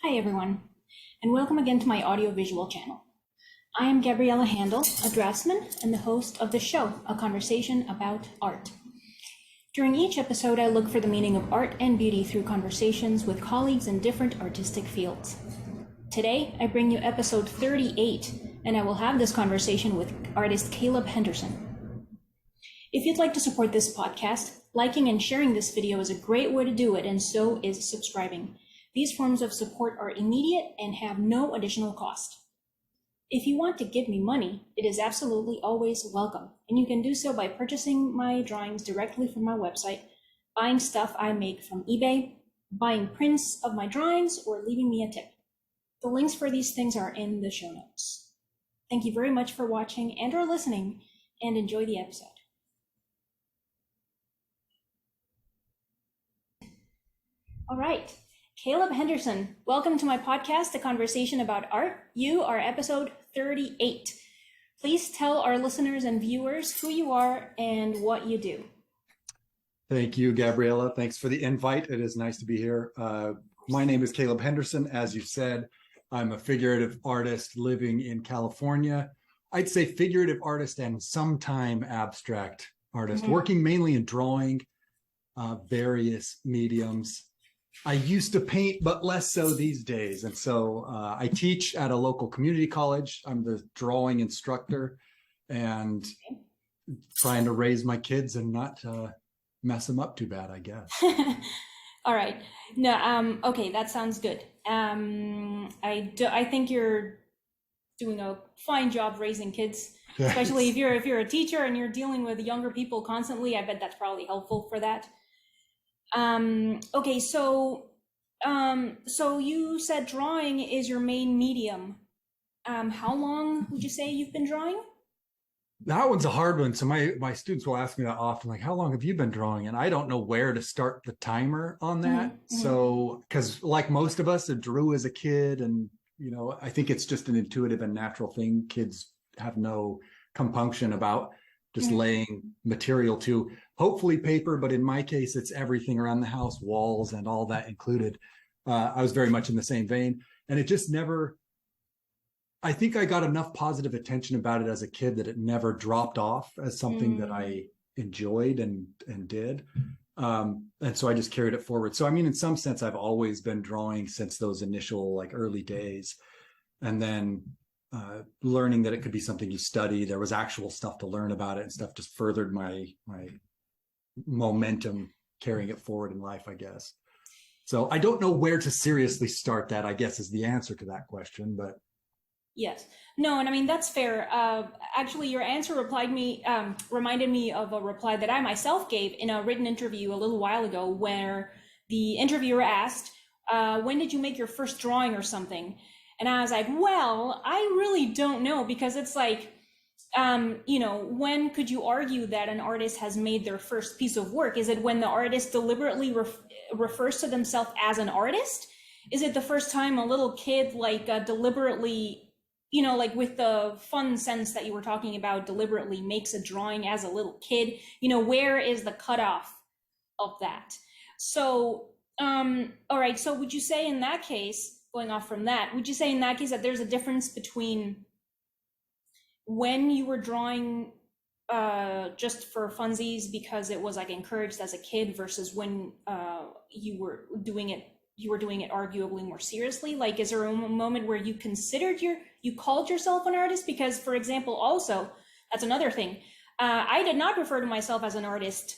Hi everyone, and welcome again to my audiovisual channel. I am Gabriela Handal, a draftsman and the host of the show, A Conversation About Art. During each episode, I look for the meaning of art and beauty through conversations with colleagues in different artistic fields. Today, I bring you episode 38, and I will have this conversation with artist Caleb Henderson. If you'd like to support this podcast, liking and sharing this video is a great way to do it, and so is subscribing. These forms of support are immediate and have no additional cost. If you want to give me money, it is absolutely always welcome, and you can do so by purchasing my drawings directly from my website, buying stuff I make from eBay, buying prints of my drawings, or leaving me a tip. The links for these things are in the show notes. Thank you very much for watching and or listening, and enjoy the episode. All right. Caleb Henderson, welcome to my podcast, A Conversation About Art. You are episode 38. Please tell our listeners and viewers who you are and what you do. Thank you, Gabriela. Thanks for the invite. It is nice to be here. My name is Caleb Henderson. As you said, I'm a figurative artist living in California. I'd say figurative artist and sometime abstract artist, working mainly in drawing, various mediums. I used to paint, but less so these days. And so I teach at a local community college. I'm the drawing instructor and trying to raise my kids and not mess them up too bad, I guess. All right. No, okay, that sounds good. I think you're doing a fine job raising kids, especially if you're a teacher and you're dealing with younger people constantly. I bet that's probably helpful for that. Okay, so you said drawing is your main medium. How long would you say you've been drawing? That one's a hard one. So my students will ask me that often, like, how long have you been drawing? And I don't know where to start the timer on that. So, because like most of us, I drew as a kid, and I think it's just an intuitive and natural thing. Kids have no compunction about just laying material to hopefully paper, but in my case, it's everything around the house, walls and all that included. I was very much in the same vein, and it just never, I think I got enough positive attention about it as a kid that it never dropped off as something that I enjoyed and did. And so I just carried it forward. So, I mean, in some sense, I've always been drawing since those initial early days. And then learning that it could be something you study. There was actual stuff to learn about it, and stuff just furthered my momentum carrying it forward in life, I guess. So I don't know where to seriously start that, I guess, is the answer to that question, but. Yes. No, and I mean, that's fair. Actually, your answer reminded me of a reply that I myself gave in a written interview a little while ago, where the interviewer asked, when did you make your first drawing or something? And I was like, well, I really don't know, because it's like, when could you argue that an artist has made their first piece of work? Is it when the artist deliberately refers to themselves as an artist? Is it the first time a little kid deliberately, with the fun sense that you were talking about, deliberately makes a drawing as a little kid? Where is the cutoff of that? So, all right, so would you say in that case, going off from that, would you say in that case that there's a difference between when you were drawing just for funsies because it was encouraged as a kid versus when you were doing it arguably more seriously? Is there a moment where you you called yourself an artist? Because, for example, also, that's another thing. I did not refer to myself as an artist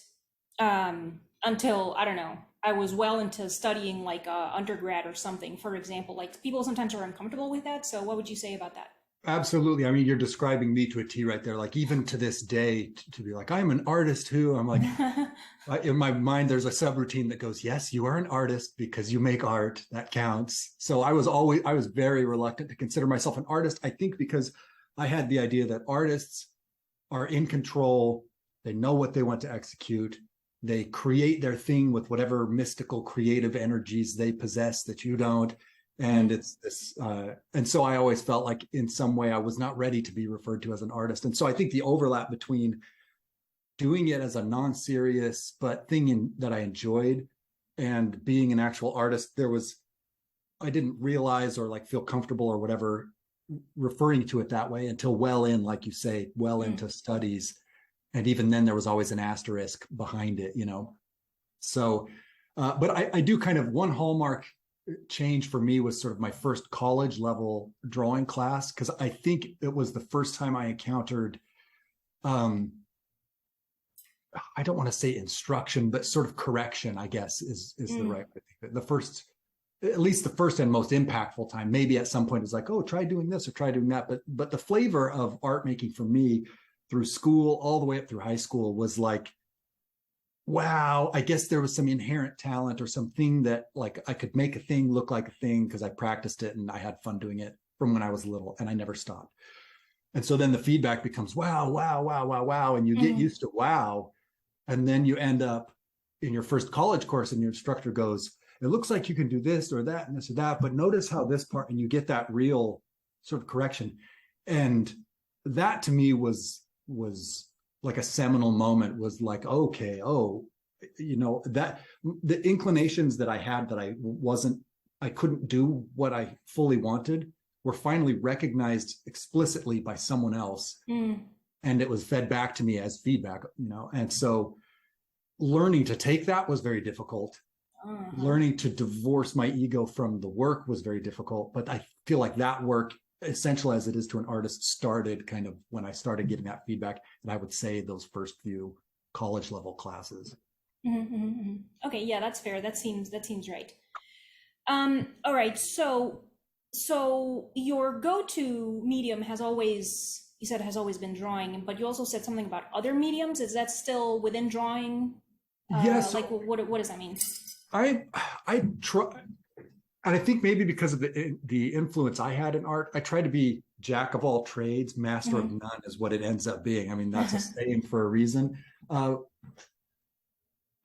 until, I don't know, I was well into studying undergrad or something, for example. People sometimes are uncomfortable with that. So what would you say about that? Absolutely. I mean, you're describing me to a T right there. Even to this day, to be like, I'm an artist who, I'm like, in my mind, there's a subroutine that goes, yes, you are an artist because you make art. That counts. So I was very reluctant to consider myself an artist. I think because I had the idea that artists are in control. They know what they want to execute. They create their thing with whatever mystical creative energies they possess that you don't. And it's this, and so I always felt like in some way I was not ready to be referred to as an artist. And so I think the overlap between doing it as a non-serious but thing that I enjoyed and being an actual artist, there was I didn't realize or like feel comfortable or whatever referring to it that way until well in, like you say, well into studies. And even then there was always an asterisk behind it, you know. So but I do kind of, one hallmark change for me was sort of my first college level drawing class, because I think it was the first time I encountered um I don't want to say instruction, but sort of correction, I guess is the right way to think of it. The first, at least the first and most impactful time. Maybe at some point it's like, oh, try doing this or try doing that. But the flavor of art making for me through school all the way up through high school was like, wow, I guess there was some inherent talent or something that like I could make a thing look like a thing because I practiced it and I had fun doing it from when I was little and I never stopped. And so then the feedback becomes wow, wow, wow, wow, wow. And you get used to wow. And then you end up in your first college course and your instructor goes, it looks like you can do this or that and this or that, but notice how this part, and you get that real sort of correction. And that to me was like a seminal moment, was like, okay, oh, you know, that the inclinations that I had that I couldn't do what I fully wanted were finally recognized explicitly by someone else. And it was fed back to me as feedback, you know. And so learning to take that was very difficult. Learning to divorce my ego from the work was very difficult. But I feel like that work, essential as it is to an artist, started kind of when I started getting that feedback. And I would say those first few college level classes. Okay, yeah, that's fair. That seems right. All right, so your go-to medium has always, you said, has always been drawing, but you also said something about other mediums. Is that still within drawing? Yes. Like what does that mean? I try, and I think maybe because of the influence I had in art, I try to be jack of all trades, master of none is what it ends up being. I mean, that's a saying for a reason.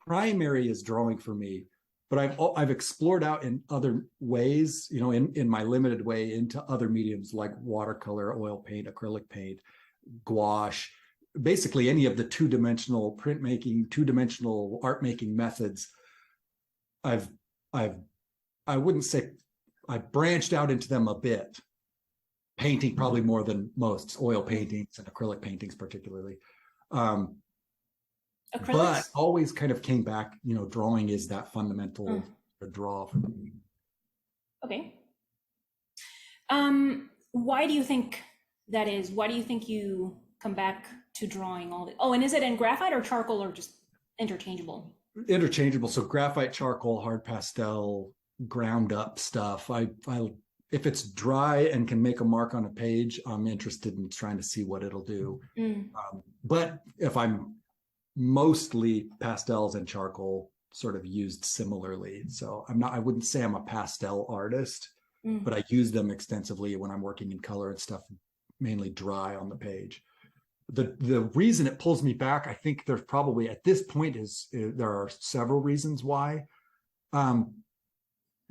Primary is drawing for me, but I've explored out in other ways, you know, in my limited way, into other mediums like watercolor, oil paint, acrylic paint, gouache, basically any of the two-dimensional printmaking, two-dimensional art making methods. I've I wouldn't say I branched out into them a bit. Painting probably more than most, oil paintings and acrylic paintings particularly. But always kind of came back, you know, drawing is that fundamental draw for me. Okay. Why do you think that is? Why do you think you come back to drawing all the, oh, and is it in graphite or charcoal or just interchangeable? Interchangeable. So graphite, charcoal, hard pastel, ground up stuff. I if it's dry and can make a mark on a page, I'm interested in trying to see what it'll do. But if I'm mostly pastels and charcoal sort of used similarly. So I wouldn't say I'm a pastel artist, but I use them extensively when I'm working in color and stuff, mainly dry on the page. The reason it pulls me back, I think there's probably at this point there are several reasons why.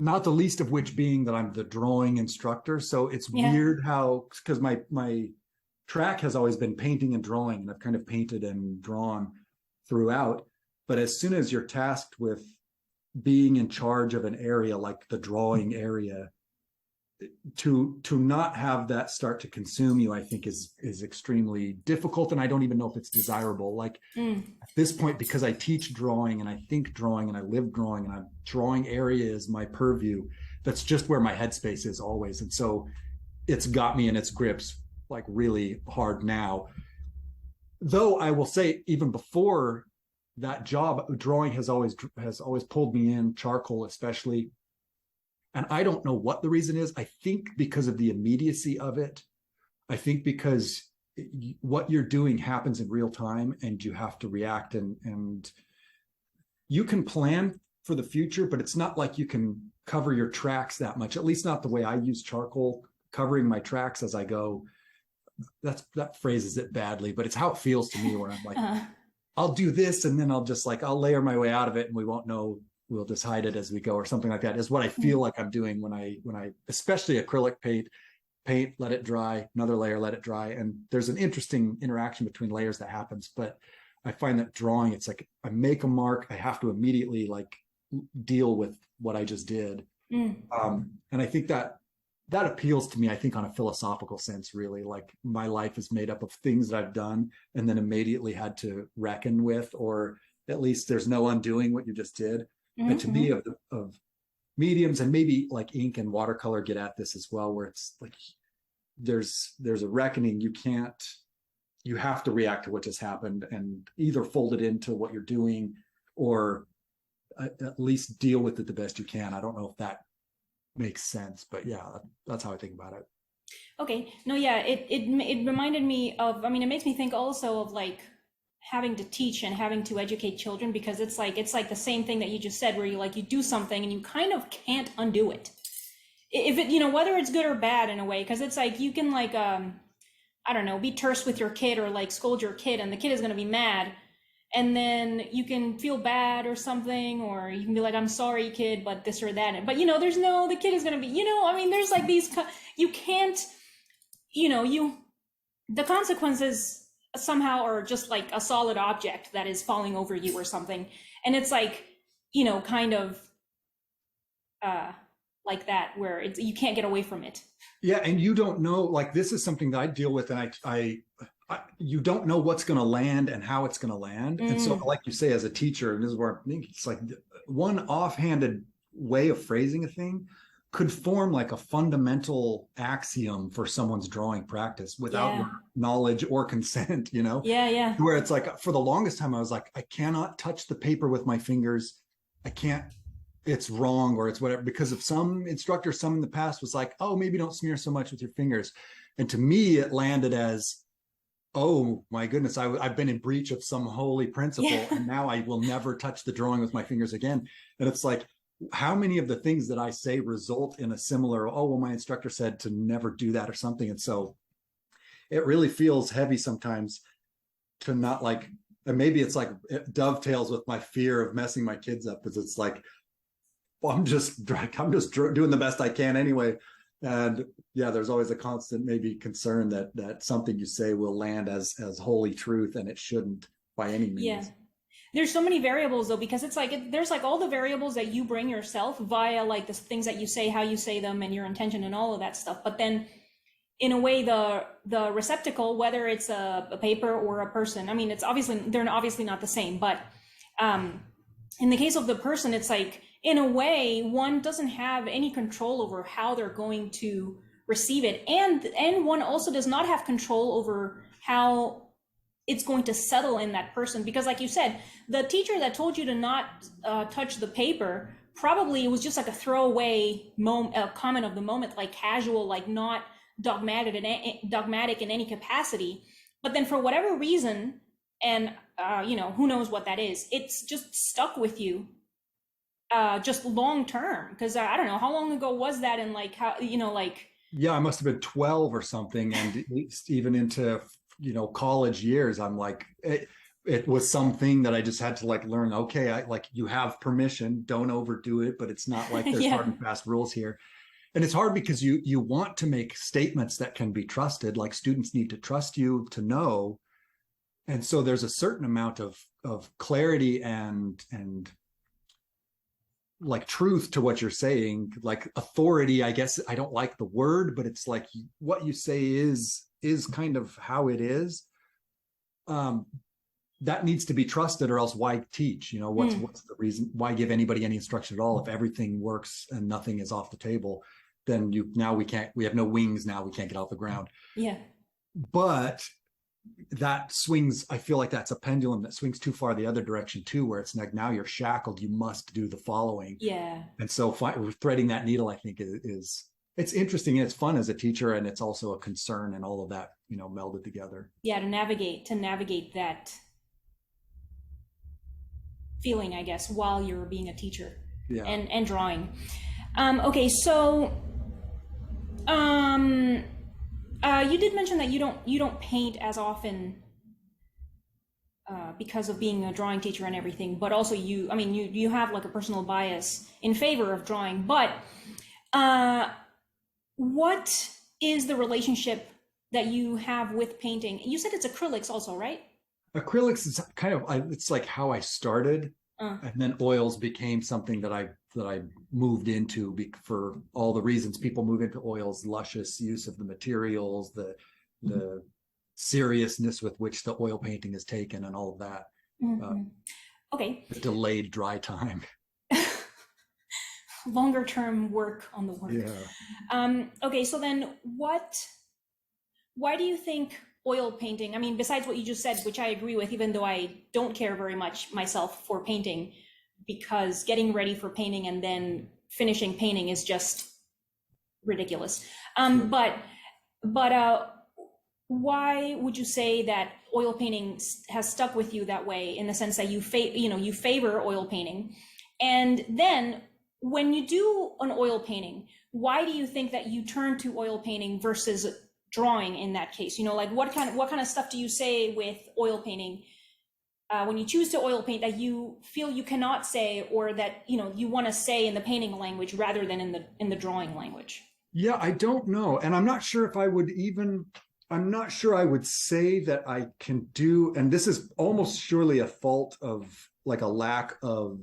Not the least of which being that I'm the drawing instructor. So it's weird how, because my track has always been painting and drawing, and I've kind of painted and drawn throughout. But as soon as you're tasked with being in charge of an area like the drawing area, to not have that start to consume you, I think is extremely difficult. And I don't even know if it's desirable. Like at this point, because I teach drawing and I think drawing and I live drawing and I'm drawing area is my purview. That's just where my headspace is always. And so it's got me in its grips like really hard now. Though I will say, even before that job, drawing has always pulled me in, charcoal especially. And I don't know what the reason is. I think because of the immediacy of it. I think because what you're doing happens in real time and you have to react, and you can plan for the future, but it's not like you can cover your tracks that much, at least not the way I use charcoal, covering my tracks as I go. That phrases it badly, but it's how it feels to me, where I'm like, I'll do this and then I'll layer my way out of it and we won't know, we'll just hide it as we go, or something like that is what I feel like I'm doing when I especially acrylic paint, let it dry, another layer, let it dry. And there's an interesting interaction between layers that happens. But I find that drawing, it's like I make a mark, I have to immediately like deal with what I just did. Mm. And I think that appeals to me, I think, on a philosophical sense, really. Like my life is made up of things that I've done and then immediately had to reckon with, or at least there's no undoing what you just did. And to me, Mm-hmm. of mediums, and maybe like ink and watercolor get at this as well, where it's like there's a reckoning. You have to react to what just happened and either fold it into what you're doing or at least deal with it the best you can. I don't know if that makes sense, but yeah, that's how I think about it. Okay. No, yeah, it reminded me of, I mean, it makes me think also of like having to teach and having to educate children, because it's like the same thing that you just said, where you do something and you kind of can't undo it. If it, whether it's good or bad in a way, because it's like you can like I don't know, be terse with your kid or like scold your kid and the kid is going to be mad, and then you can feel bad or something, or you can be like, I'm sorry kid, but this or that, but there's no, the kid is going to be, I mean, there's like these, you can't, you, the consequences somehow are just like a solid object that is falling over you or something, and it's like, kind of uh like that, where it's, you can't get away from it. Yeah, and you don't know, like this is something that I deal with, and you don't know what's going to land and how it's going to land. And so, Mm, like you say, as a teacher, and this is where I think it's like one offhanded way of phrasing a thing could form like a fundamental axiom for someone's drawing practice without yeah, your knowledge or consent, yeah, yeah, where it's like for the longest time I was like, I cannot touch the paper with my fingers. I can't, it's wrong or it's whatever, because of some instructor, some in the past was like, oh, maybe don't smear so much with your fingers. And to me it landed as, oh my goodness, I've been in breach of some holy yeah. principle and now I will never touch the drawing with my fingers again. And it's like, how many of the things that I say result in a similar, oh well, my instructor said to never do that or something. And so it really feels heavy sometimes to not like, and maybe it's like it dovetails with my fear of messing my kids up, because it's like, well, I'm just doing the best I can anyway. And yeah, there's always a constant maybe concern that something you say will land as holy truth, and it shouldn't by any Yeah. means. There's so many variables though, because it's like there's like all the variables that you bring yourself via like the things that you say, how you say them, and your intention and all of that stuff. But then in a way, the receptacle, whether it's a paper or a person, I mean, they're obviously not the same, but um, in the case of the person, it's like in a way one doesn't have any control over how they're going to receive it, and one also does not have control over how it's going to settle in that person, because like you said, the teacher that told you to not touch the paper, probably it was just like a throwaway comment of the moment, like casual, like not dogmatic in any capacity. But then for whatever reason, and who knows what that is, it's just stuck with you, just long term, because I don't know how long ago was that, and like how, like Yeah, I must have been 12 or something, and even into college years, I'm like it was something that I just had to like learn. Okay, I like, you have permission, don't overdo it, but it's not like there's yeah, hard and fast rules here. And it's hard because you want to make statements that can be trusted, like students need to trust you to know. And so there's a certain amount of clarity and like truth to what you're saying, like authority. I guess I don't like the word, but it's like what you say is kind of how it is. um that needs to be trusted, or else why teach? mm, What's the reason? Why give anybody any instruction at all if everything works and nothing is off the table? Then we have no wings, now we can't get off the ground. yeah, But that swings, I feel like that's a pendulum that swings too far the other direction too, where it's like now you're shackled, you must do the following. yeah. And so threading that needle, I think, is it's interesting and it's fun as a teacher, and it's also a concern, and all of that melded together. Yeah, to navigate that feeling, I guess, while you're being a teacher Yeah. and drawing. Okay, so um, you did mention that you don't paint as often because of being a drawing teacher and everything, but also I mean, you have like a personal bias in favor of drawing. But uh, what is the relationship that you have with painting? You said it's acrylics also, right? Acrylics is kind of, it's like how I started. And then oils became something that I moved into for all the reasons people move into oils: luscious use of the materials, the seriousness with which the oil painting is taken, and all of that. Okay. The delayed dry time. Longer term work on the work. Yeah. Okay, so then why do you think oil painting, I mean, besides what you just said, which I agree with, even though I don't care very much myself for painting, because getting ready for painting and then finishing painting is just ridiculous. But why would you say that oil painting has stuck with you that way, in the sense that you favor oil painting? And then when you do an oil painting, why do you think that you turn to oil painting versus drawing in that case? Like what kind of stuff do you say with oil painting when you choose to oil paint that you feel you cannot say, or that you want to say in the painting language rather than in the drawing language? Yeah, I don't know. And I'm not sure if I'm not sure I would say that I can do, and this is almost surely a fault of like a lack of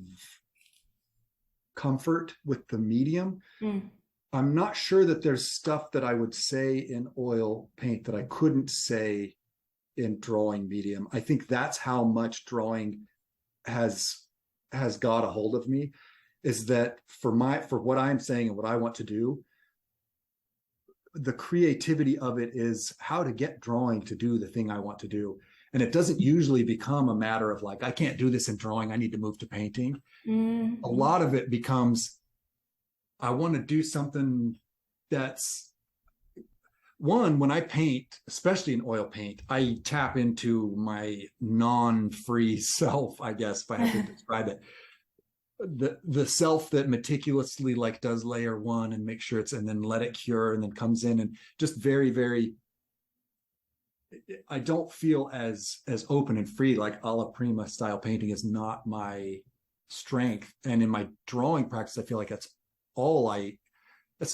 comfort with the medium. I'm not sure that there's stuff that I would say in oil paint that I couldn't say in drawing medium. I think that's how much drawing has got a hold of me, is that for what I'm saying and what I want to do, the creativity of it is how to get drawing to do the thing I want to do. And it doesn't usually become a matter of like, I can't do this in drawing, I need to move to painting. A lot of it becomes, I want to do something that's, one, when I paint, especially in oil paint, I tap into my non-free self, I guess, if I have to describe it. The self that meticulously like does layer one and make sure and then let it cure and then comes in and just very, very, I don't feel as open and free. Like alla prima style painting is not my strength. And in my drawing practice, I feel like that's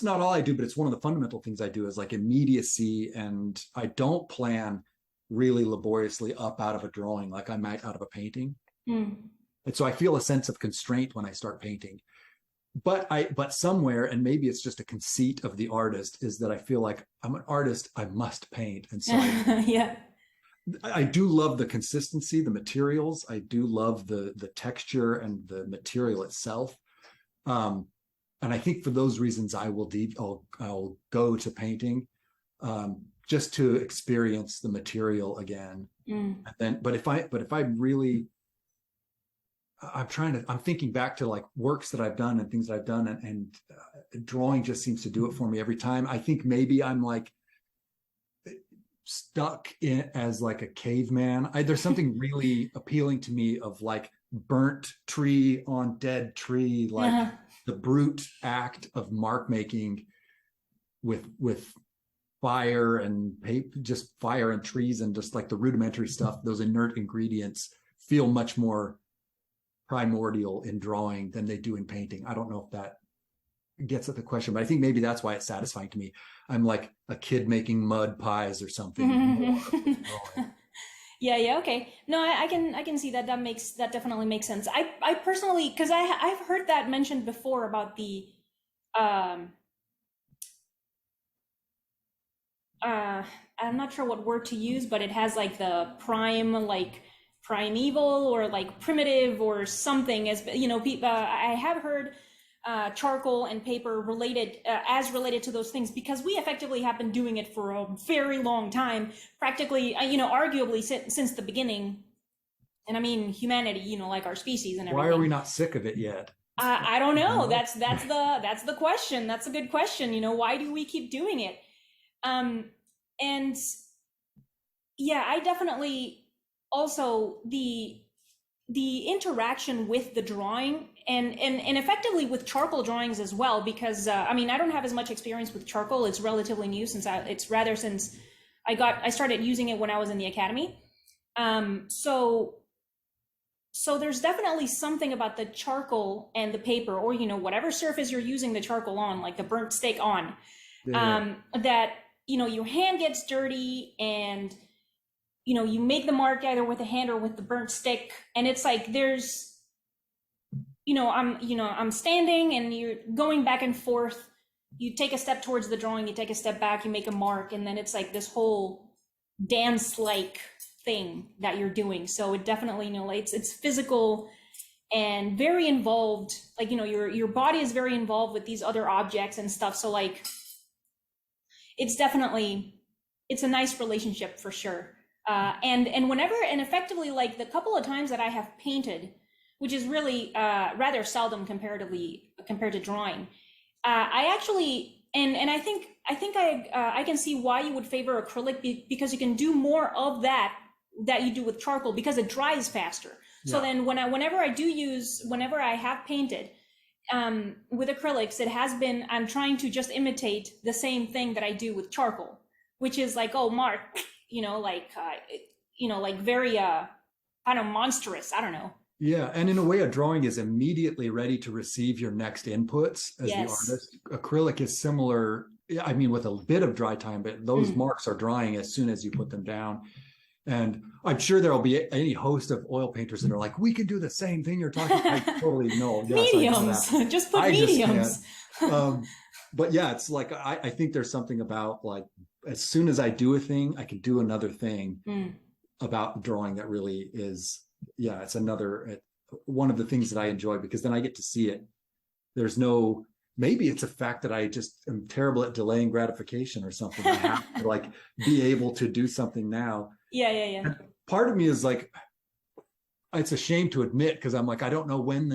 not all I do, but it's one of the fundamental things I do, is like immediacy. And I don't plan really laboriously up out of a drawing like I might out of a painting. And so I feel a sense of constraint when I start painting. But somewhere, and maybe it's just a conceit of the artist, is that I feel like I'm an artist, I must paint. And so yeah. I do love the consistency, the materials. I do love the texture and the material itself. And I think for those reasons, I'll go to painting, just to experience the material again. And then, but if I really, I'm thinking back to like works that I've done and things that I've done, and drawing just seems to do it for me every time. I think maybe I'm like stuck in as like a caveman. There's something really appealing to me of like burnt tree on dead tree, like the brute act of mark making with fire and paper, just fire and trees, and just like the rudimentary stuff, those inert ingredients feel much more primordial in drawing than they do in painting. I don't know if that gets at the question, but I think maybe that's why it's satisfying to me. I'm like a kid making mud pies or something. Yeah, okay. No, I can see that. That definitely makes sense. I personally, because I've heard that mentioned before about the I'm not sure what word to use, but it has like the primeval or like primitive or something, as people. I have heard charcoal and paper related to those things, because we effectively have been doing it for a very long time, practically, arguably since the beginning. And I mean humanity, like our species and everything. Why are we not sick of it yet? I don't know. That's the question. That's a good question. Why do we keep doing it? And yeah, I definitely also the interaction with the drawing and effectively with charcoal drawings as well, because I mean, I don't have as much experience with charcoal. It's relatively new since I started using it when I was in the academy. So there's definitely something about the charcoal and the paper, or whatever surface you're using the charcoal on, like the burnt stick on, that your hand gets dirty, and you make the mark either with a hand or with the burnt stick, and it's like there's I'm standing and you're going back and forth. You take a step towards the drawing, you take a step back, you make a mark, and then it's like this whole dance-like thing that you're doing. So it definitely, it's physical and very involved. Like, your body is very involved with these other objects and stuff. So like, it's a nice relationship for sure. And effectively, like the couple of times that I have painted, which is really rather seldom compared to drawing, I actually, and I think I can see why you would favor acrylic, because you can do more of that you do with charcoal, because it dries faster. So then whenever I have painted with acrylics, I'm trying to just imitate the same thing that I do with charcoal, which is like, oh, mark, like very kind of monstrous. I don't know. Yeah, and in a way, a drawing is immediately ready to receive your next inputs as the artist. Acrylic is similar, I mean, with a bit of dry time, but those marks are drying as soon as you put them down. And I'm sure there will be any host of oil painters that are like, we can do the same thing you're talking about. I totally know. Yes, mediums, just put mediums. But yeah, it's like, I think there's something about like, as soon as I do a thing, I can do another thing about drawing that really is, it's one of the things that I enjoy, because then I get to see it. Maybe it's a fact that I just am terrible at delaying gratification or something. I have to like be able to do something now. Yeah. And part of me is like, it's a shame to admit, because I'm like, I don't know when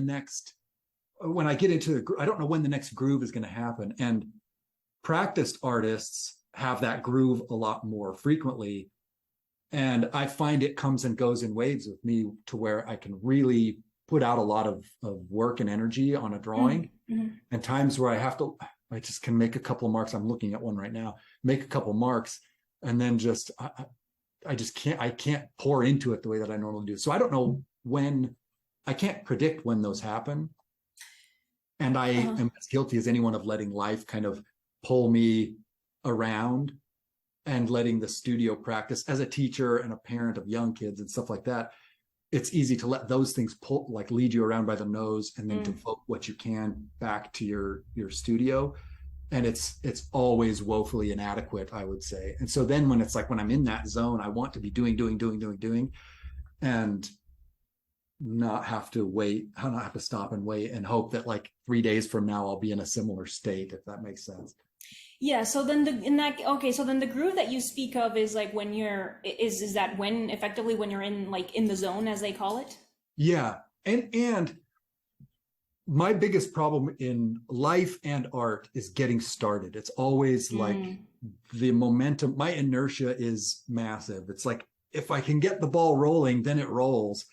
I get into I don't know when the next groove is going to happen. And practiced artists have that groove a lot more frequently. And I find it comes and goes in waves with me, to where I can really put out a lot of work and energy on a drawing. And times where I just can make a couple of marks. I'm looking at one right now, make a couple marks, and then just, I can't pour into it the way that I normally do. So I don't know I can't predict when those happen. And I am as guilty as anyone of letting life kind of pull me around, and letting the studio practice. As a teacher and a parent of young kids and stuff like that, it's easy to let those things lead you around by the nose, and then devote what you can back to your studio. And it's always woefully inadequate, I would say. And so then when I'm in that zone, I want to be doing, and not have to stop and wait and hope that like 3 days from now, I'll be in a similar state, if that makes sense. Yeah, so then the groove that you speak of is like when is that when effectively when you're in the zone, as they call it? Yeah. And my biggest problem in life and art is getting started. It's always like the momentum, my inertia is massive. It's like, if I can get the ball rolling, then it rolls.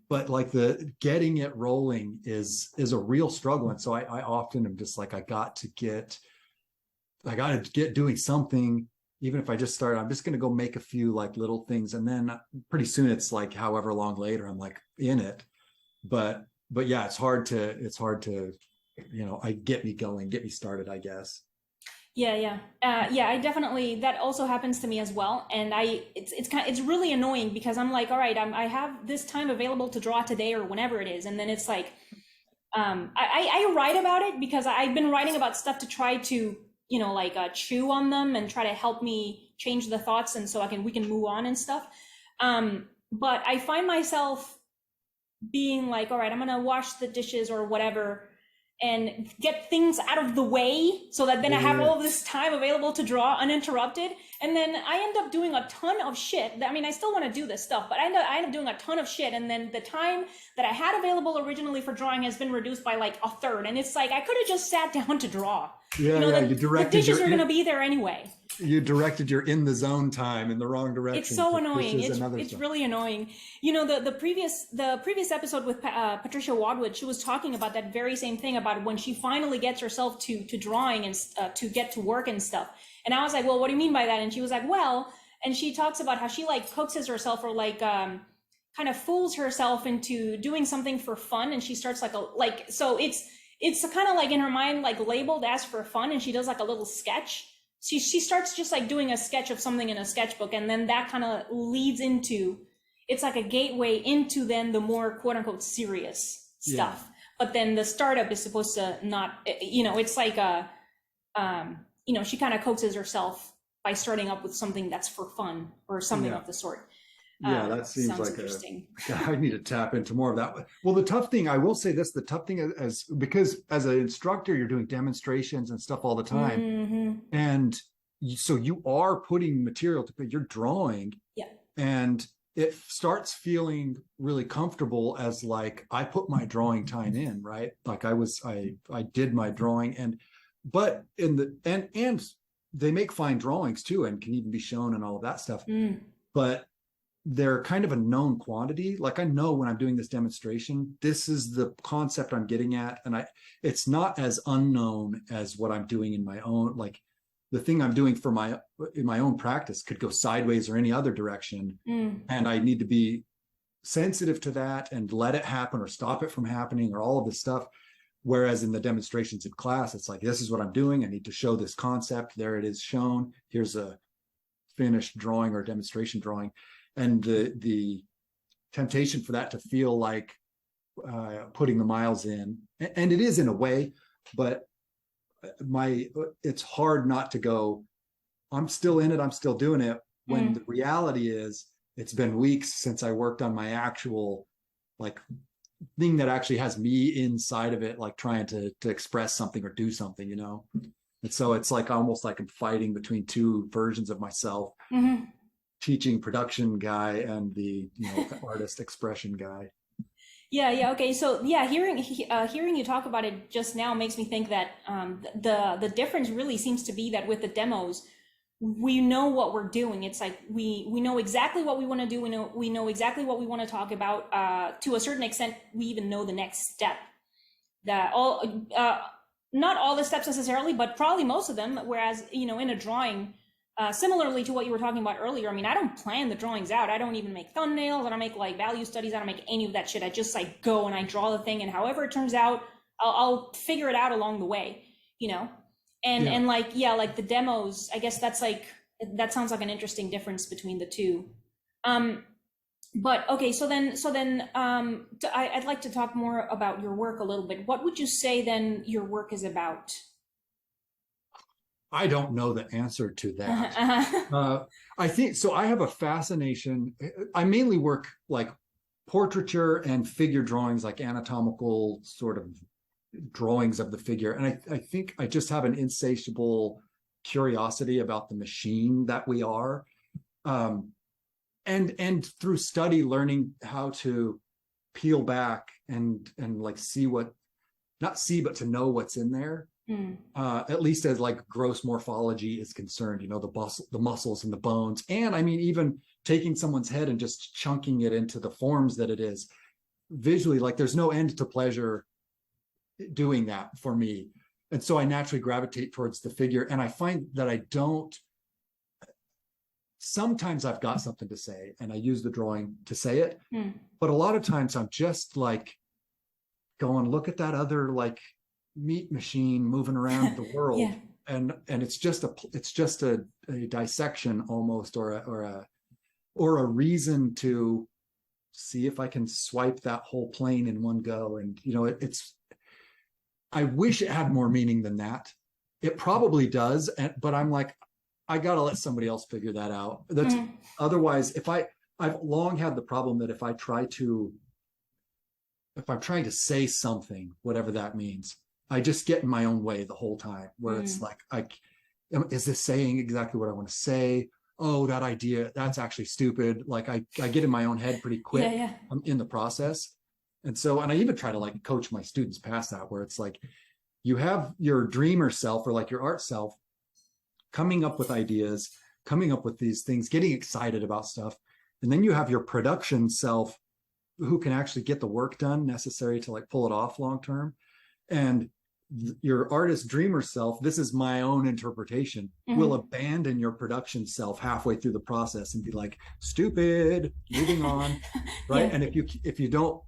But like the getting it rolling is a real struggle. And so I often am just like, I got to get doing something. Even if I just start, I'm just going to go make a few like little things. And then pretty soon it's like, however long later, I'm like in it. But yeah, it's hard to, get me going, get me started, I guess. Yeah. I definitely, that also happens to me as well. And it's really annoying, because I'm like, all right, I have this time available to draw today or whenever it is. And then it's like, I write about it because I've been writing about stuff to try to, chew on them and try to help me change the thoughts. And so we can move on and stuff. But I find myself being like, all right, I'm going to wash the dishes or whatever and get things out of the way so that then I have all of this time available to draw uninterrupted. And then I end up doing a ton of shit. I mean, I still want to do this stuff, but I end up doing a ton of shit. And then the time that I had available originally for drawing has been reduced by like a third. And it's like, I could have just sat down to draw. The dishes are going to be there anyway. You directed your in the zone time in the wrong direction. It's so annoying. It's really annoying. The previous episode with Patricia Wadwood, she was talking about that very same thing, about when she finally gets herself to drawing and to get to work and stuff. And I was like, well, what do you mean by that? And she was like, well, and she talks about how she like coaxes herself, or like kind of fools herself into doing something for fun. And she starts so it's kind of like in her mind, like labeled as for fun. And she does like a little sketch. She starts just like doing a sketch of something in a sketchbook. And then that kind of leads into, it's like a gateway into then the more quote unquote serious stuff. but then the startup is supposed to not, it's like she kind of coaxes herself by starting up with something that's for fun or something Yeah. of the sort. Yeah, that seems Sounds like interesting. I need to tap into more of that. Well, the tough thing, I will say this, the tough thing is because as an instructor, you're doing demonstrations and stuff all the time. Mm-hmm. And so you are putting material to you're drawing. Yeah. And it starts feeling really comfortable as like I put my drawing time in, right? Like I did my drawing but in the and they make fine drawings too and can even be shown and all of that stuff. Mm. But they're kind of a known quantity. Like I know when I'm doing this demonstration, this is the concept I'm getting at. And it's not as unknown as what I'm doing in my own, like the thing I'm doing in my own practice could go sideways or any other direction. Mm. And I need to be sensitive to that and let it happen or stop it from happening or all of this stuff. Whereas in the demonstrations in class, it's like, this is what I'm doing. I need to show this concept. There it is shown. Here's a finished drawing or demonstration drawing. And the temptation for that to feel like putting the miles in, and it is in a way, but it's hard not to go, I'm still in it, I'm still doing it, when the reality is it's been weeks since I worked on my actual like thing that actually has me inside of it, like trying to express something or do something, And so it's like almost like I'm fighting between two versions of myself. Mm-hmm. Teaching production guy and the artist expression guy. Yeah. Okay. So yeah, hearing you talk about it just now makes me think that the difference really seems to be that with the demos, we know what we're doing. It's like we know exactly what we want to do. We know exactly what we want to talk about. To a certain extent, we even know the next step. That all not all the steps necessarily, but probably most of them. Whereas in a drawing. Similarly to what you were talking about earlier, I mean, I don't plan the drawings out. I don't even make thumbnails. I don't make like value studies. I don't make any of that shit. I just like go and I draw the thing, and however it turns out, I'll figure it out along the way, And like like the demos, I guess that sounds like an interesting difference between the two. But okay, so then I'd like to talk more about your work a little bit. What would you say then your work is about? I don't know the answer to that. I think so. I have a fascination. I mainly work like portraiture and figure drawings, like anatomical sort of drawings of the figure. And I think I just have an insatiable curiosity about the machine that we are. And through study, learning how to peel back and like see not see, but to know what's in there. At least as like gross morphology is concerned, the muscles and the bones. And I mean, even taking someone's head and just chunking it into the forms that it is visually, like there's no end to pleasure doing that for me. And so I naturally gravitate towards the figure. And I find that sometimes I've got something to say and I use the drawing to say it. But a lot of times I'm just like going, look at that other like meat machine moving around the world. Yeah. And it's just a dissection almost, or a reason to see if I can swipe that whole plane in one go. And I wish it had more meaning than that. It probably does, but I'm like, I gotta let somebody else figure that out. Otherwise, I've long had the problem that if I'm trying to say something, whatever that means, I just get in my own way the whole time, where it's like, is this saying exactly what I want to say? Oh, that idea, that's actually stupid. Like I get in my own head pretty quick. Yeah. In the process. And I even try to like coach my students past that, where it's like, you have your dreamer self or like your art self coming up with ideas, coming up with these things, getting excited about stuff. And then you have your production self who can actually get the work done necessary to like pull it off long term. And your artist dreamer self, this is my own interpretation, will abandon your production self halfway through the process and be like, stupid, moving on. Right. And if you don't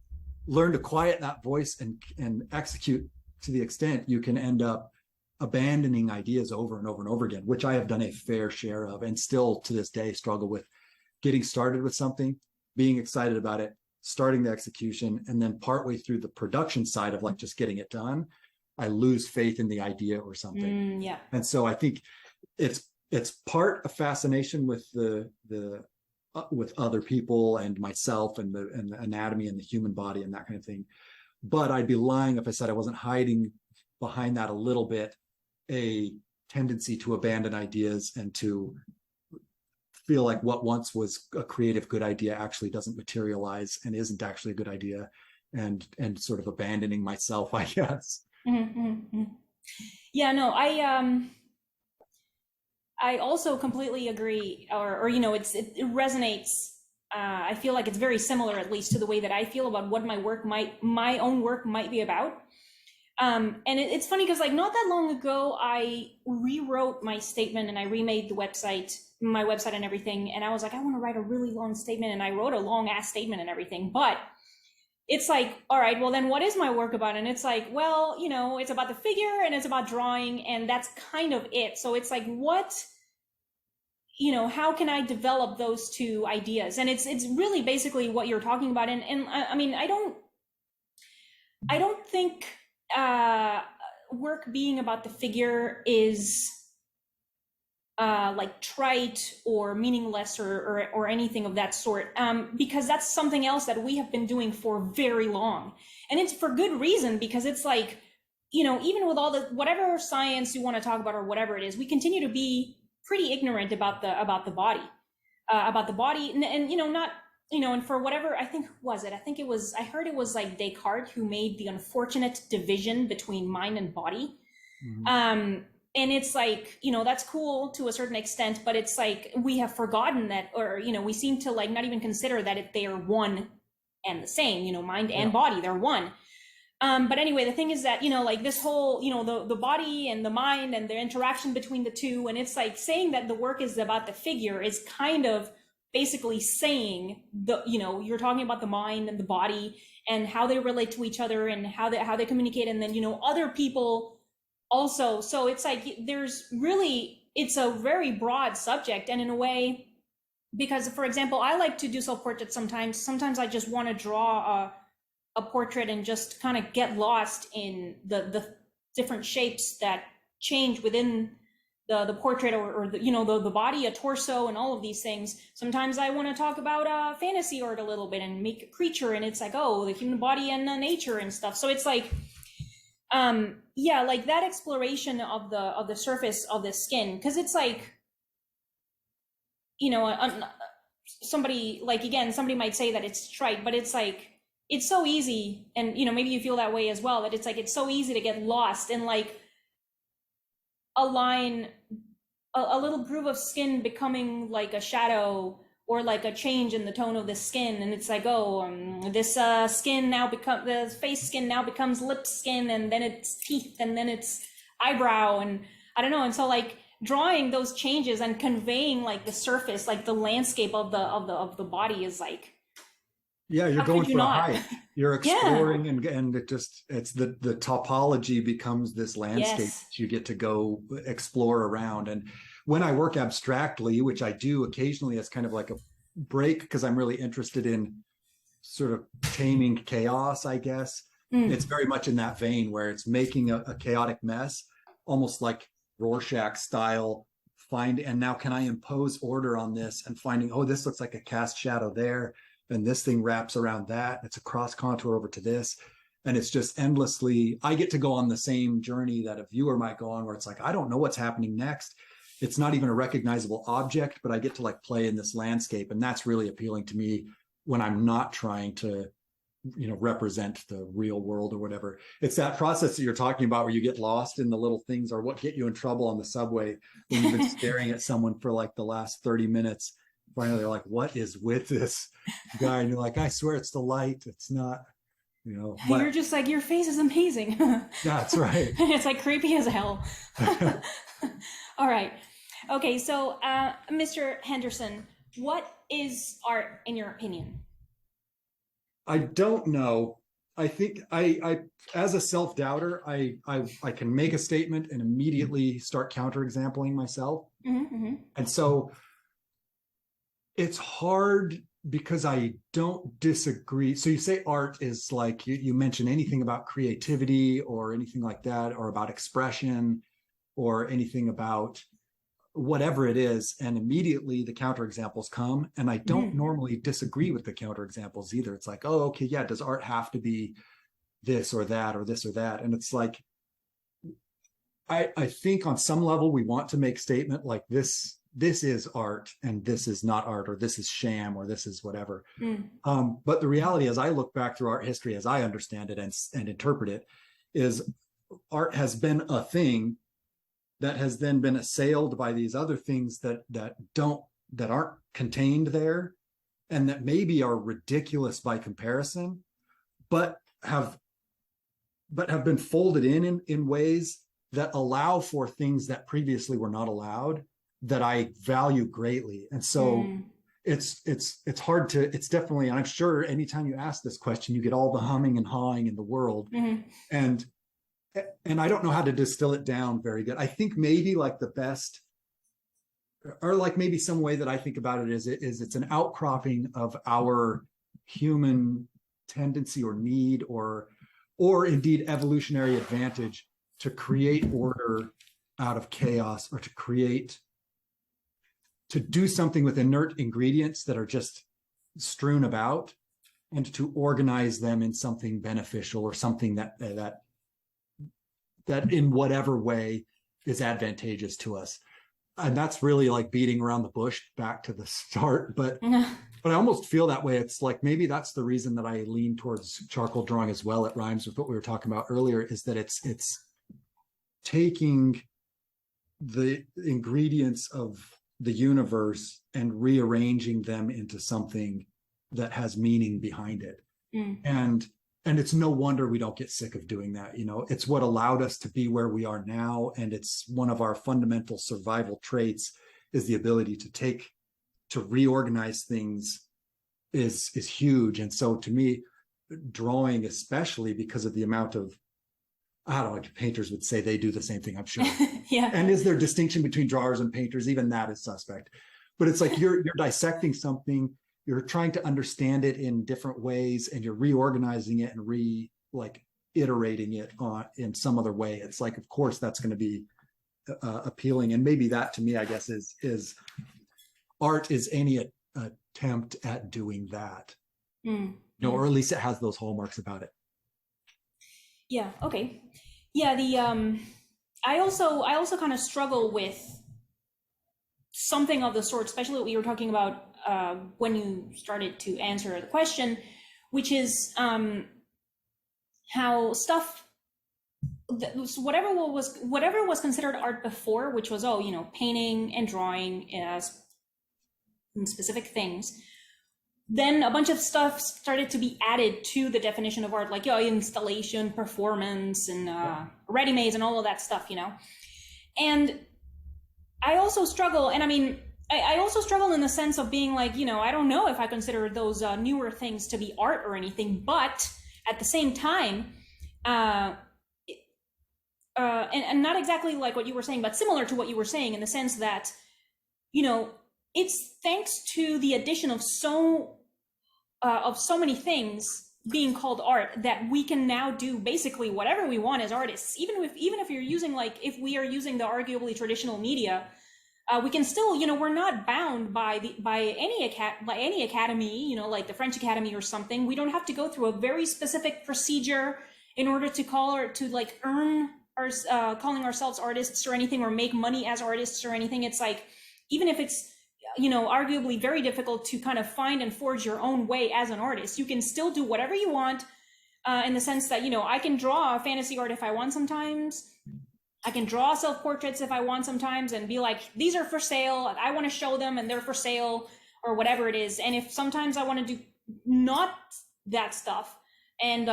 learn to quiet that voice and execute to the extent, you can end up abandoning ideas over and over and over again, which I have done a fair share of, and still to this day struggle with getting started with something, being excited about it, starting the execution, and then partway through the production side of like just getting it done, I lose faith in the idea or something. Yeah. And so I think it's part a fascination with the with other people and myself and the anatomy and the human body and that kind of thing. But I'd be lying if I said I wasn't hiding behind that a little bit, a tendency to abandon ideas and to feel like what once was a creative good idea actually doesn't materialize and isn't actually a good idea, and sort of abandoning myself, I guess. Yeah, no, I also completely agree, or you know, it resonates. I feel like it's very similar, at least, to the way that I feel about what my own work might be about. And it's funny because like not that long ago, I rewrote my statement and I remade my website and everything. And I was like, I want to write a really long statement, and I wrote a long ass statement and everything. But it's like, all right, well then what is my work about? And it's like, well, you know, it's about the figure and it's about drawing, and that's kind of it. So it's like, what, you know, how can I develop those two ideas? And it's really basically what you're talking about. And I mean, I don't think work being about the figure is like trite or meaningless or anything of that sort, because that's something else that we have been doing for very long, and it's for good reason, because it's like, you know, even with all the whatever science you want to talk about or whatever it is, we continue to be pretty ignorant about the body, and you know, not, you know, and for whatever, I heard it was like Descartes who made the unfortunate division between mind and body. And it's like, you know, that's cool to a certain extent, but it's like we have forgotten that, or, you know, we seem to like not even consider that if they are one and the same, you know, mind and body, they're one. But anyway, the thing is that, you know, like this whole, you know, the body and the mind and the interaction between the two, and it's like saying that the work is about the figure is kind of basically saying you know, you're talking about the mind and the body and how they relate to each other and how they communicate, and then, you know, other people also. So it's like it's a very broad subject. And in a way, because for example, I like to do self-portraits sometimes I just want to draw a portrait and just kind of get lost in the different shapes that change within the portrait, or the, you know, the body, a torso, and all of these things. Sometimes I want to talk about fantasy art a little bit and make a creature, and it's like, oh, the human body and nature and stuff. So it's like, yeah, like that exploration of the surface of the skin, because it's like, you know, somebody might say that it's trite, but it's like, it's so easy, and you know, maybe you feel that way as well, that it's like, it's so easy to get lost in like a line, a little groove of skin becoming like a shadow, or like a change in the tone of the skin, and it's like, oh, this the face skin now becomes lip skin, and then it's teeth, and then it's eyebrow, and I don't know. And so like drawing those changes and conveying like the surface, like the landscape of the body is like, yeah, you're going for a hike. You're exploring, yeah. and it's the topology becomes this landscape Yes. that you get to go explore around. And when I work abstractly, which I do occasionally as kind of like a break, because I'm really interested in sort of taming chaos, I guess. It's very much in that vein where it's making a chaotic mess, almost like Rorschach style. And now can I impose order on this, and finding, oh, this looks like a cast shadow there, and this thing wraps around that. It's a cross contour over to this. And it's just endlessly, I get to go on the same journey that a viewer might go on, where it's like, I don't know what's happening next. It's not even a recognizable object, but I get to like play in this landscape. And that's really appealing to me when I'm not trying to, you know, represent the real world or whatever. It's that process that you're talking about where you get lost in the little things, or what get you in trouble on the subway when you've been staring at someone for like the last 30 minutes. Finally, they're like, what is with this guy? And you're like, I swear it's the light. It's not, you know. But you're just like, your face is amazing. That's right. It's like creepy as hell. All right. Okay, so Mr. Henderson, what is art in your opinion? I don't know. I think I as a self-doubter, I can make a statement and immediately start counter-exampling myself. And so it's hard because I don't disagree. So you say art is like, you mention anything about creativity or anything like that, or about expression or anything about whatever it is, and immediately the counterexamples come. And I don't normally disagree with the counterexamples either. It's like, oh, okay, yeah, does art have to be this or that or this or that? And it's like, I think on some level we want to make statement like this is art and this is not art, or this is sham, or this is whatever. But the reality, as I look back through art history, as I understand it and interpret it, is art has been a thing that has then been assailed by these other things that aren't contained there, and that maybe are ridiculous by comparison, but have been folded in ways that allow for things that previously were not allowed, that I value greatly. And so it's hard to, it's definitely, and I'm sure anytime you ask this question, you get all the humming and hawing in the world. And I don't know how to distill it down very good. I think maybe like the best, or like maybe some way that I think about it is it's an outcropping of our human tendency or need, or indeed evolutionary advantage to create order out of chaos, or to do something with inert ingredients that are just strewn about, and to organize them in something beneficial, or something that in whatever way is advantageous to us. And that's really like beating around the bush back to the start, but I almost feel that way. It's like, maybe that's the reason that I lean towards charcoal drawing as well. It rhymes with what we were talking about earlier, is that it's taking the ingredients of the universe and rearranging them into something that has meaning behind it. And it's no wonder we don't get sick of doing that. You know, it's what allowed us to be where we are now. And it's one of our fundamental survival traits, is the ability to reorganize things is huge. And so to me, drawing, especially because of the amount of, I don't know, like painters would say they do the same thing, I'm sure. Yeah. And is there distinction between drawers and painters? Even that is suspect. But it's like you're dissecting something, you're trying to understand it in different ways, and you're reorganizing it and iterating it in some other way. It's like, of course, that's going to be appealing. And maybe that, to me, I guess, is art is any attempt at doing that. You know, or at least it has those hallmarks about it. Yeah. Okay. Yeah. I also kind of struggle with something of the sort, especially what we were talking about when you started to answer the question, which is how stuff, whatever was considered art before, which was, painting and drawing as specific things. Then a bunch of stuff started to be added to the definition of art, like installation, performance, and ready-mades, and all of that stuff, And I also struggle, and I mean, I also struggle in the sense of being like, I don't know if I consider those newer things to be art or anything, but at the same time, and not exactly like what you were saying, but similar to what you were saying, in the sense that, it's thanks to the addition of so many things being called art that we can now do basically whatever we want as artists. Even if you're using, like, if we are using the arguably traditional media, we can still, we're not bound by any academy, like the French Academy or something. We don't have to go through a very specific procedure in order to earn our calling ourselves artists or anything, or make money as artists or anything. It's like, even if it's arguably very difficult to kind of find and forge your own way as an artist, you can still do whatever you want, in the sense that, I can draw fantasy art if I want sometimes. I can draw self-portraits if I want sometimes, and be like, these are for sale, I want to show them and they're for sale, or whatever it is. And if sometimes I want to do not that stuff, and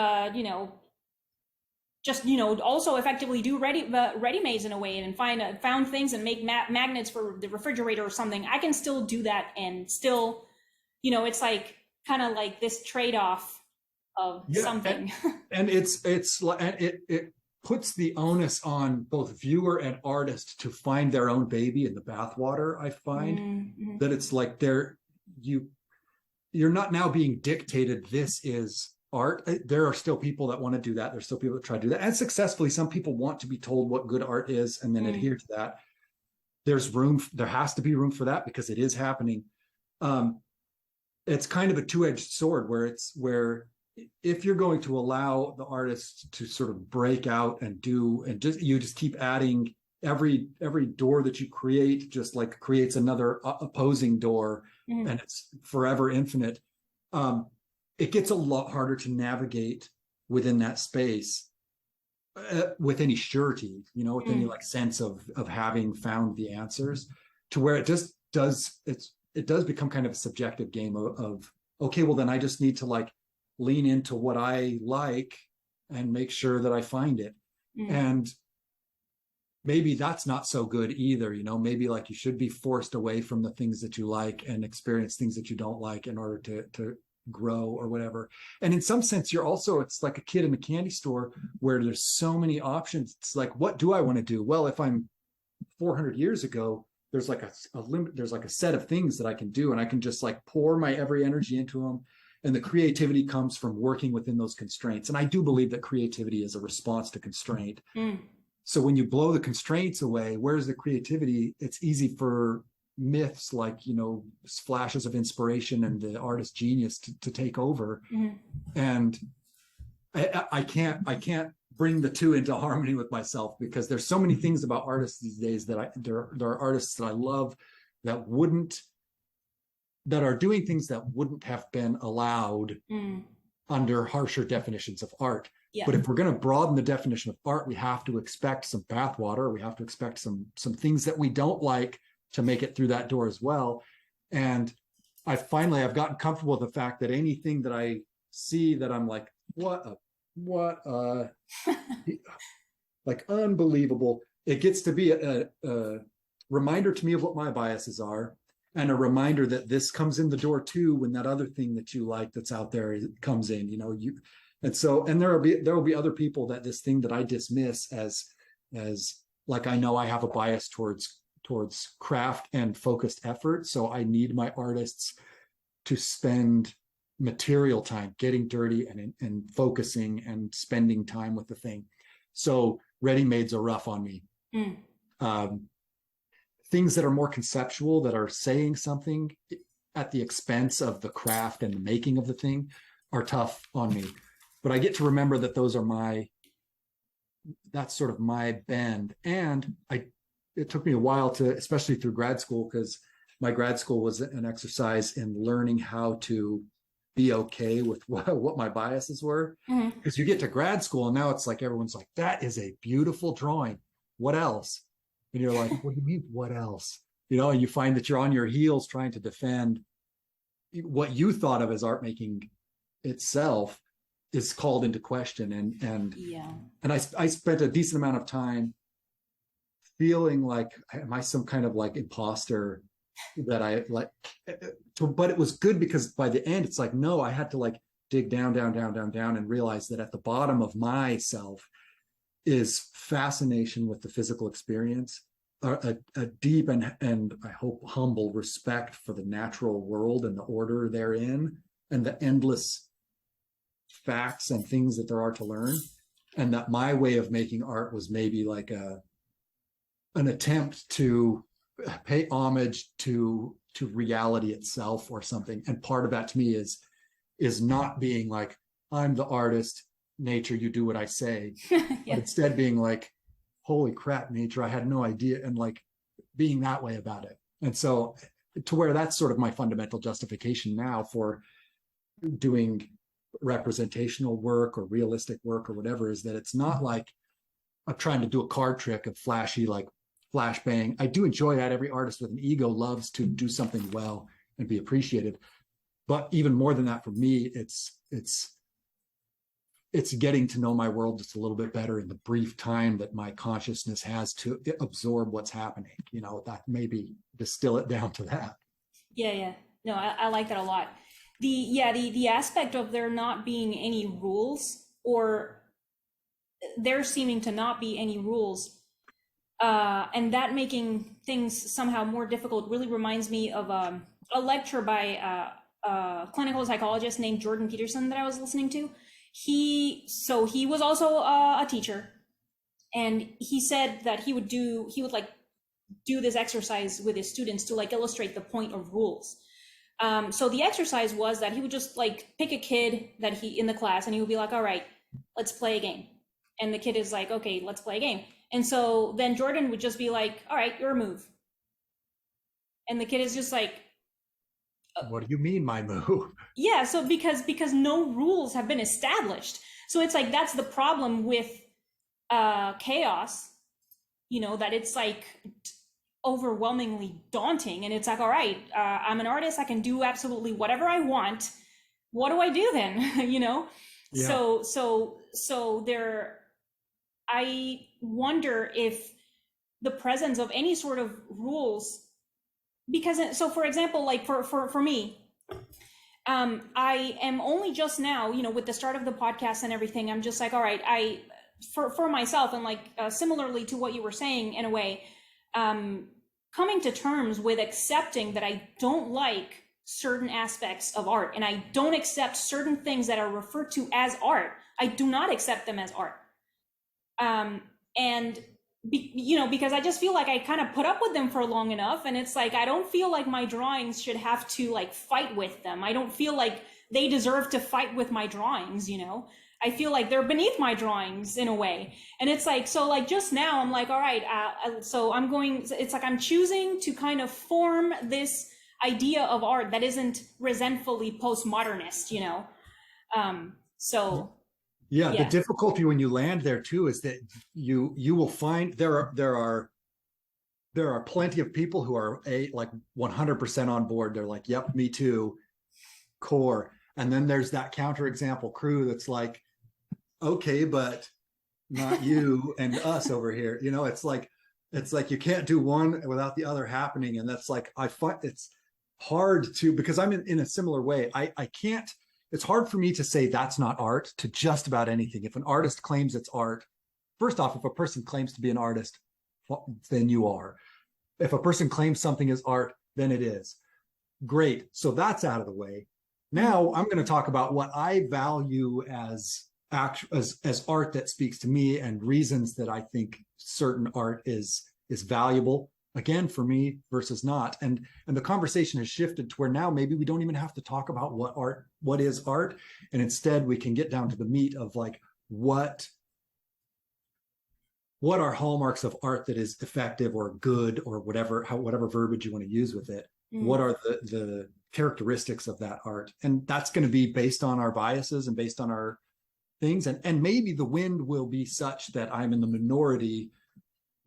just also effectively do ready-mades in a way, and found things and make magnets for the refrigerator or something, I can still do that, and still, it's like kind of like this trade-off of something. And it puts the onus on both viewer and artist to find their own baby in the bathwater. I find that it's like you're not now being dictated this is art. There are still people that want to do that. There's still people that try to do that, and successfully. Some people want to be told what good art is and then adhere to that. There has to be room for that because it is happening. It's kind of a two-edged sword where if you're going to allow the artist to sort of break out and you just keep adding every door that you create just like creates another opposing door, and it's forever infinite. It gets a lot harder to navigate within that space with any surety, with any like sense of having found the answers, to where it just does it does become kind of a subjective game of okay, well then I just need to like lean into what I like and make sure that I find it. And maybe that's not so good either. Maybe like you should be forced away from the things that you like and experience things that you don't like in order to grow or whatever. And in some sense, it's like a kid in a candy store where there's so many options. It's like, what do I want to do? Well, if I'm 400 years ago, there's like a limit, there's like a set of things that I can do, and I can just like pour my every energy into them. And the creativity comes from working within those constraints. And I do believe that creativity is a response to constraint. So when you blow the constraints away, where's the creativity? It's easy for myths like, flashes of inspiration and the artist genius to take over. And I can't bring the two into harmony with myself, because there's so many things about artists these days that there are artists that I love that are doing things that wouldn't have been allowed under harsher definitions of art. Yeah. But if we're going to broaden the definition of art, we have to expect some bathwater. We have to expect some things that we don't like to make it through that door as well. And I've gotten comfortable with the fact that anything that I see that I'm like, what like unbelievable, it gets to be a reminder to me of what my biases are, and a reminder that this comes in the door too when that other thing that you like that's out there comes in. And there will be other people that this thing that I dismiss as like, I know I have a bias towards craft and focused effort, so I need my artists to spend material time getting dirty and focusing and spending time with the thing. So ready-mades are rough on me. Things that are more conceptual, that are saying something at the expense of the craft and the making of the thing, are tough on me. But I get to remember that that's sort of my bend. And it took me a while to, especially through grad school, because my grad school was an exercise in learning how to be okay with what my biases were. Because you get to grad school and now it's like, everyone's like, that is a beautiful drawing. What else? And you're like, what do you mean, what else? And you find that you're on your heels trying to defend what you thought of as art making itself is called into question. And I spent a decent amount of time feeling like, am I some kind of like imposter that I like, but it was good because by the end, it's like, no, I had to like dig down and realize that at the bottom of myself is fascination with the physical experience, a deep and I hope humble respect for the natural world and the order therein, and the endless facts and things that there are to learn. And that my way of making art was maybe like an attempt to pay homage to reality itself or something. And part of that to me is not being like, I'm the artist, nature, you do what I say. Yeah. But instead being like, holy crap, nature, I had no idea, and like being that way about it. And so to where that's sort of my fundamental justification now for doing representational work or realistic work or whatever, is that it's not like I'm trying to do a card trick of flashy, like flashbang. I do enjoy that. Every artist with an ego loves to do something well and be appreciated. But even more than that, for me, it's getting to know my world just a little bit better in the brief time that my consciousness has to absorb what's happening. That maybe distill it down to that. Yeah. No, I like that a lot. The aspect of there not being any rules, or there seeming to not be any rules, and that making things somehow more difficult, really reminds me of a lecture by a clinical psychologist named Jordan Peterson that I was listening to. He was also a teacher, and he said that he would like do this exercise with his students to like illustrate the point of rules. So the exercise was that he would just like pick a kid that he in the class, and he would be like, all right, let's play a game. And the kid is like, okay, let's play a game. And so then Jordan would just be like, all right, your move. And the kid is just like, what do you mean my move? yeah. So because no rules have been established. So it's like, that's the problem with chaos, you know, that it's like overwhelmingly daunting. And it's like, all right, I'm an artist. I can do absolutely whatever I want. What do I do then? You know? Yeah. So there, I wonder if the presence of any sort of rules, because, so for example, like for me, I am only just now, you know, with the start of the podcast and everything, I'm just like, all right, for myself, and like similarly to what you were saying in a way, coming to terms with accepting that I don't like certain aspects of art, and I don't accept certain things that are referred to as art. I do not accept them as art. You know, because I just feel like I kind of put up with them for long enough, and it's like, I don't feel like my drawings should have to like fight with them. I don't feel like they deserve to fight with my drawings, you know? I feel like they're beneath my drawings in a way. And it's like, so like just now I'm like, all right, so it's like I'm choosing to kind of form this idea of art that isn't resentfully postmodernist, you know? Yeah, the difficulty when you land there too is that you will find there are plenty of people who are like 100% on board. They're like, yep, me too, core. And then there's that counterexample crew that's like, okay, but not you and us over here. You know, it's like you can't do one without the other happening. And that's like, I find it's hard to, because I'm in a similar way. I can't, it's hard for me to say that's not art to just about anything. If an artist claims it's art, first off, if a person claims to be an artist, then you are. If a person claims something is art, then it is. Great. So that's out of the way. Now I'm going to talk about what I value as art that speaks to me, and reasons that I think certain art is valuable, again, for me versus not. And the conversation has shifted to where now maybe we don't even have to talk about what is art. And instead we can get down to the meat of like, what are hallmarks of art that is effective or good, or whatever verbiage you want to use with it. What are the characteristics of that art? And that's going to be based on our biases and based on our things. And maybe the wind will be such that I'm in the minority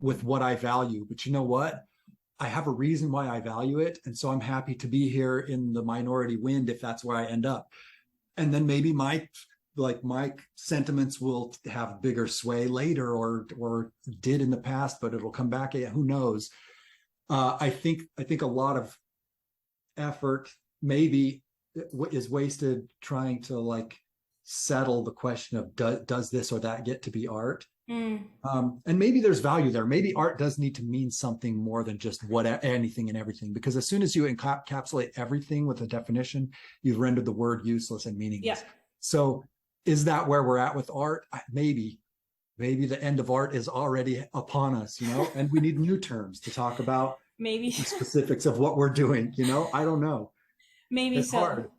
with what I value, but you know what? I have a reason why I value it. And so I'm happy to be here in the minority wind if that's where I end up. And then maybe my sentiments will have bigger sway later, or did in the past, but it'll come back. Who knows? I think a lot of effort maybe is wasted trying to like settle the question of does this or that get to be art. And maybe there's value there. Maybe art does need to mean something more than just anything and everything, because as soon as you encapsulate everything with a definition, you've rendered the word useless and meaningless. Yeah. So is that where we're at with art? Maybe the end of art is already upon us, you know, and we need new terms to talk about maybe the specifics of what we're doing, you know. I don't know. Maybe it's so hard.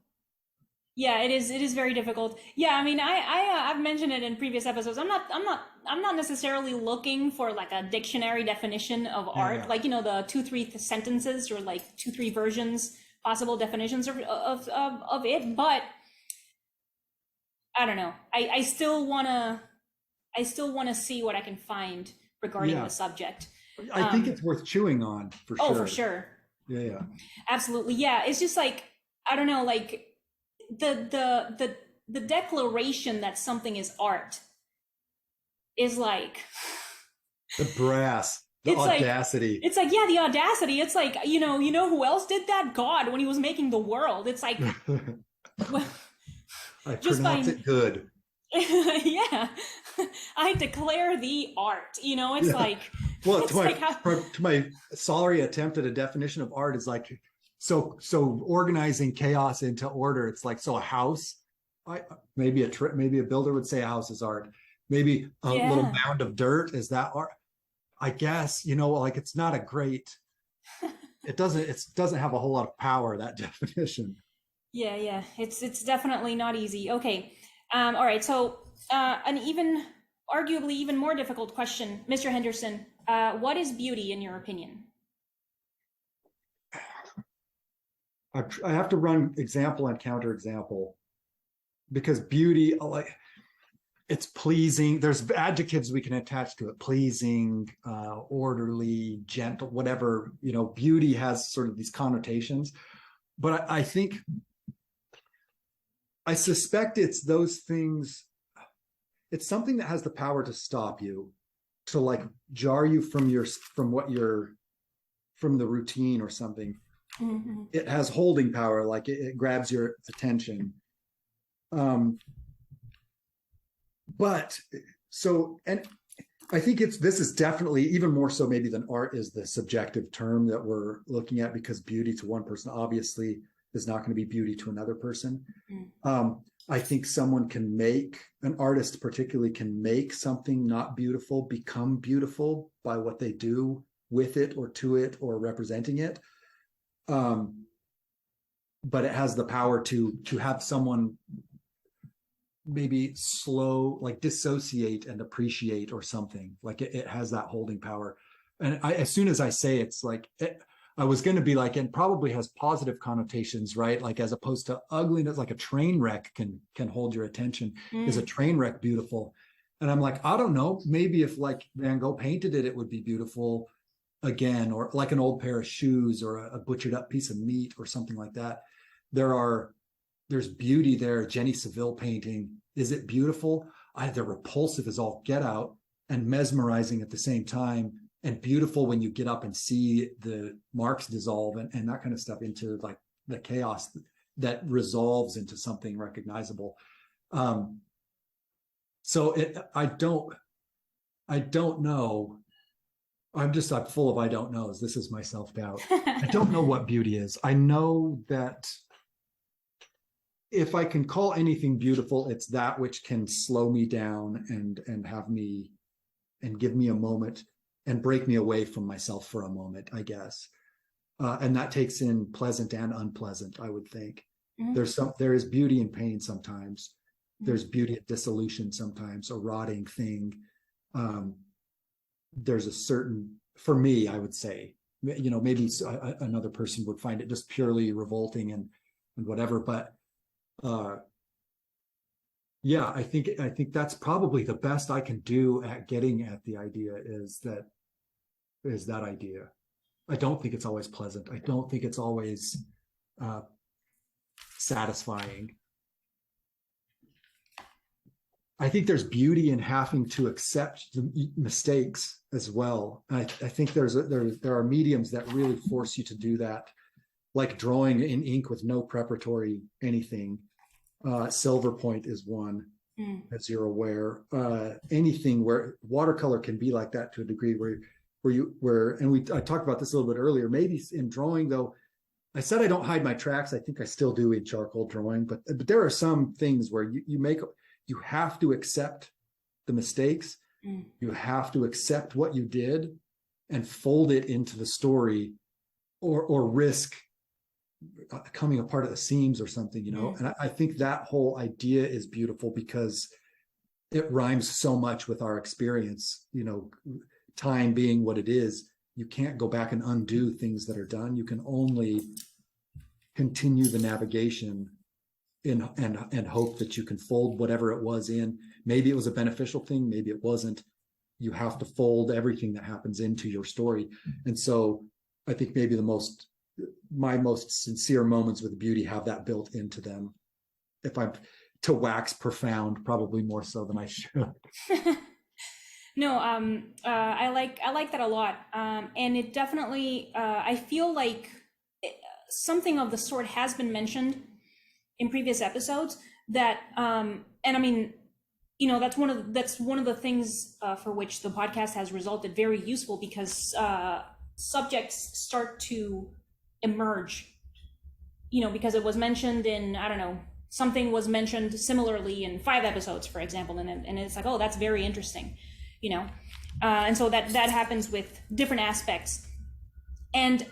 Yeah, it is very difficult. Yeah, I mean, I've mentioned it in previous episodes. I'm not necessarily looking for like a dictionary definition of art, like, you know, the 2-3 sentences or like 2-3 versions, possible definitions of it. But I don't know. I still wanna see what I can find regarding the subject. I think it's worth chewing on for sure. Oh, for sure. Yeah. Absolutely. Yeah, it's just like, I don't know, like the declaration that something is art is like the brass, the audacity. It's like, yeah, the audacity. It's like, you know who else did that? God, when he was making the world. It's like, well, I pronounce it good. Yeah, I declare the art. You know, it's like, well, to my sorry attempt at a definition of art is like, so organizing chaos into order. It's like, so a house, I maybe a builder would say a house is art. Maybe a little Yeah. mound of dirt, is that art? I guess, like it's not a great, it doesn't have a whole lot of power, that definition. Yeah, yeah. It's definitely not easy. Okay. All right. So, an arguably even more difficult question, Mr. Henderson. What is beauty in your opinion? I have to run example and counterexample, because beauty, like, it's pleasing. There's adjectives we can attach to it: pleasing, orderly, gentle, whatever. Beauty has sort of these connotations. But I think, I suspect it's those things. It's something that has the power to stop you, to like jar you from the routine or something. Mm-hmm. It has holding power, like it grabs your attention. Um, but so, and I think this is definitely even more so maybe than art is the subjective term that we're looking at, because beauty to one person obviously is not going to be beauty to another person. I think an artist particularly can make something not beautiful become beautiful by what they do with it or to it or representing it. But it has the power to have someone maybe like dissociate and appreciate or something. Like it has that holding power. And as soon as I say it's like I was going to be like, and probably has positive connotations, right? Like as opposed to ugliness, like a train wreck can hold your attention. Is a train wreck beautiful? And I'm like, I don't know. Maybe if like Van Gogh painted it, it would be beautiful again, or like an old pair of shoes or a butchered up piece of meat or something like that. There's beauty there. Jenny Saville painting, is it beautiful? They're repulsive as all get out and mesmerizing at the same time, and beautiful when you get up and see the marks dissolve and that kind of stuff into like the chaos that resolves into something recognizable. So I don't know. I'm full of I don't knows. This is my self-doubt. I don't know what beauty is. I know that if I can call anything beautiful, it's that which can slow me down and have me and give me a moment and break me away from myself for a moment, I guess. And that takes in pleasant and unpleasant, I would think. Mm-hmm. There is beauty in pain sometimes. There's beauty in dissolution sometimes, a rotting thing. There's a certain, for me, I would say, maybe another person would find it just purely revolting and whatever. But yeah, I think that's probably the best I can do at getting at the idea is that idea. I don't think it's always pleasant. I don't think it's always satisfying. I think there's beauty in having to accept the mistakes as well. I think there are mediums that really force you to do that, like drawing in ink with no preparatory anything. Silver point is one, as you're aware. Anything where watercolor can be like that to a degree I talked about this a little bit earlier. Maybe in drawing though, I said I don't hide my tracks. I think I still do in charcoal drawing, but there are some things where you have to accept the mistakes. You have to accept what you did and fold it into the story, or risk coming apart at the seams or something, And I think that whole idea is beautiful because it rhymes so much with our experience, time being what it is. You can't go back and undo things that are done. You can only continue the navigation and hope that you can fold whatever it was in. Maybe it was a beneficial thing, maybe it wasn't. You have to fold everything that happens into your story. And so I think maybe my most sincere moments with beauty have that built into them. If I'm to wax profound, probably more so than I should. No, I like that a lot. And it definitely, I feel like something of the sort has been mentioned in previous episodes that, and I mean, that's one of the things for which the podcast has resulted very useful, because subjects start to emerge because it was mentioned in, I don't know, something was mentioned similarly in 5 episodes, for example, and it's like, oh, that's very interesting, and so that happens with different aspects. And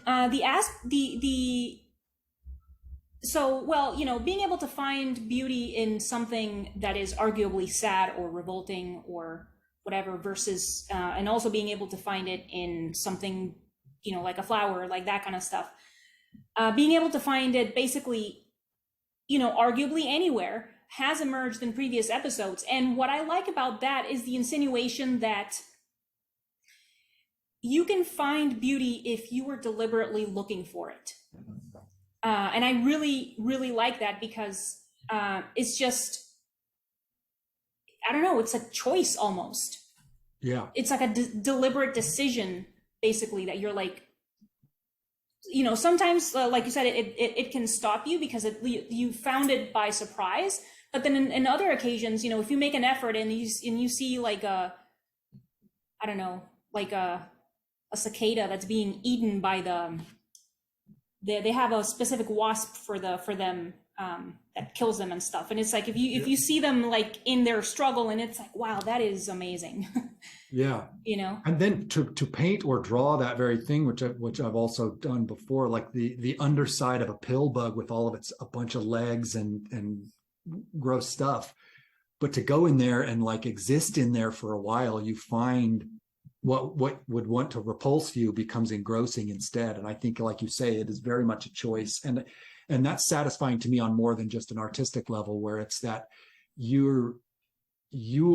being able to find beauty in something that is arguably sad or revolting or whatever, versus and also being able to find it in something, like a flower, like that kind of stuff. Being able to find it basically, arguably anywhere, has emerged in previous episodes. And what I like about that is the insinuation that you can find beauty if you were deliberately looking for it. And I really, really like that, because it's just, I don't know, it's a choice almost. Yeah. It's like a deliberate decision, basically, that you're like, sometimes, like you said, it can stop you because you found it by surprise. But then in other occasions, if you make an effort and you see like I don't know, like a cicada that's being eaten by they have a specific wasp for them that kills them and stuff. And it's like, if you see them like in their struggle, and it's like, wow, that is amazing. Yeah. And then to paint or draw that very thing, which I've also done before, like the underside of a pill bug with all of a bunch of legs and gross stuff. But to go in there and like exist in there for a while, you find what would want to repulse you becomes engrossing instead. And I think, like you say, it is very much a choice. And that's satisfying to me on more than just an artistic level, where it's that you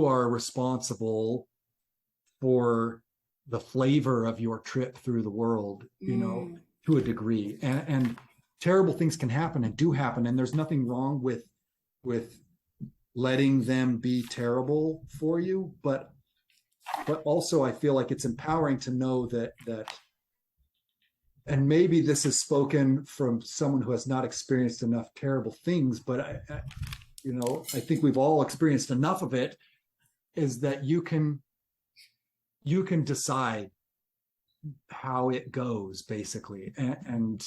are responsible for the flavor of your trip through the world, to a degree. And terrible things can happen and do happen. And there's nothing wrong with letting them be terrible for you. But also I feel like it's empowering to know that, and maybe this is spoken from someone who has not experienced enough terrible things, but I think we've all experienced enough of it, is that you can decide how it goes, basically. And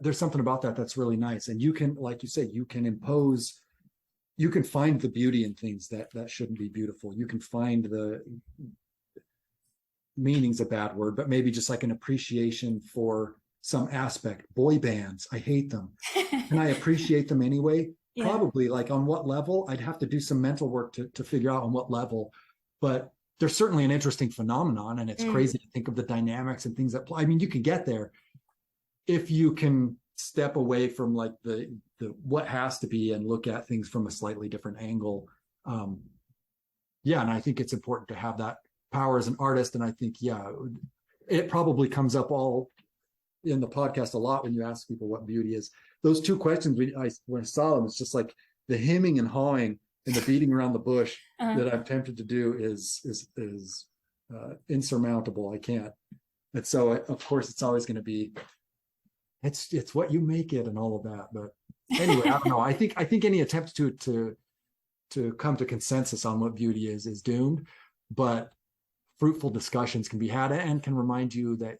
there's something about that that's really nice. And you can, like you say, you can find the beauty in things that shouldn't be beautiful. You can find the meaning's a bad word, but maybe just like an appreciation for some aspect. Boy bands, I hate them. And I appreciate them anyway. Yeah. Probably, like, on what level? I'd have to do some mental work to figure out on what level. But there's certainly an interesting phenomenon, and it's crazy to think of the dynamics and things that play. I mean, you can get there if you can step away from like the what has to be and look at things from a slightly different angle. And I think it's important to have that power as an artist. And I think, it probably comes up all in the podcast a lot when you ask people what beauty is. Those two questions, when I saw them, it's just like the hemming and hawing and the beating around the bush that I'm tempted to do is insurmountable. I can't. And so, of course, it's always going to be, it's what you make it and all of that. But anyway, I don't know. I think any attempt to come to consensus on what beauty is doomed. But fruitful discussions can be had, and can remind you that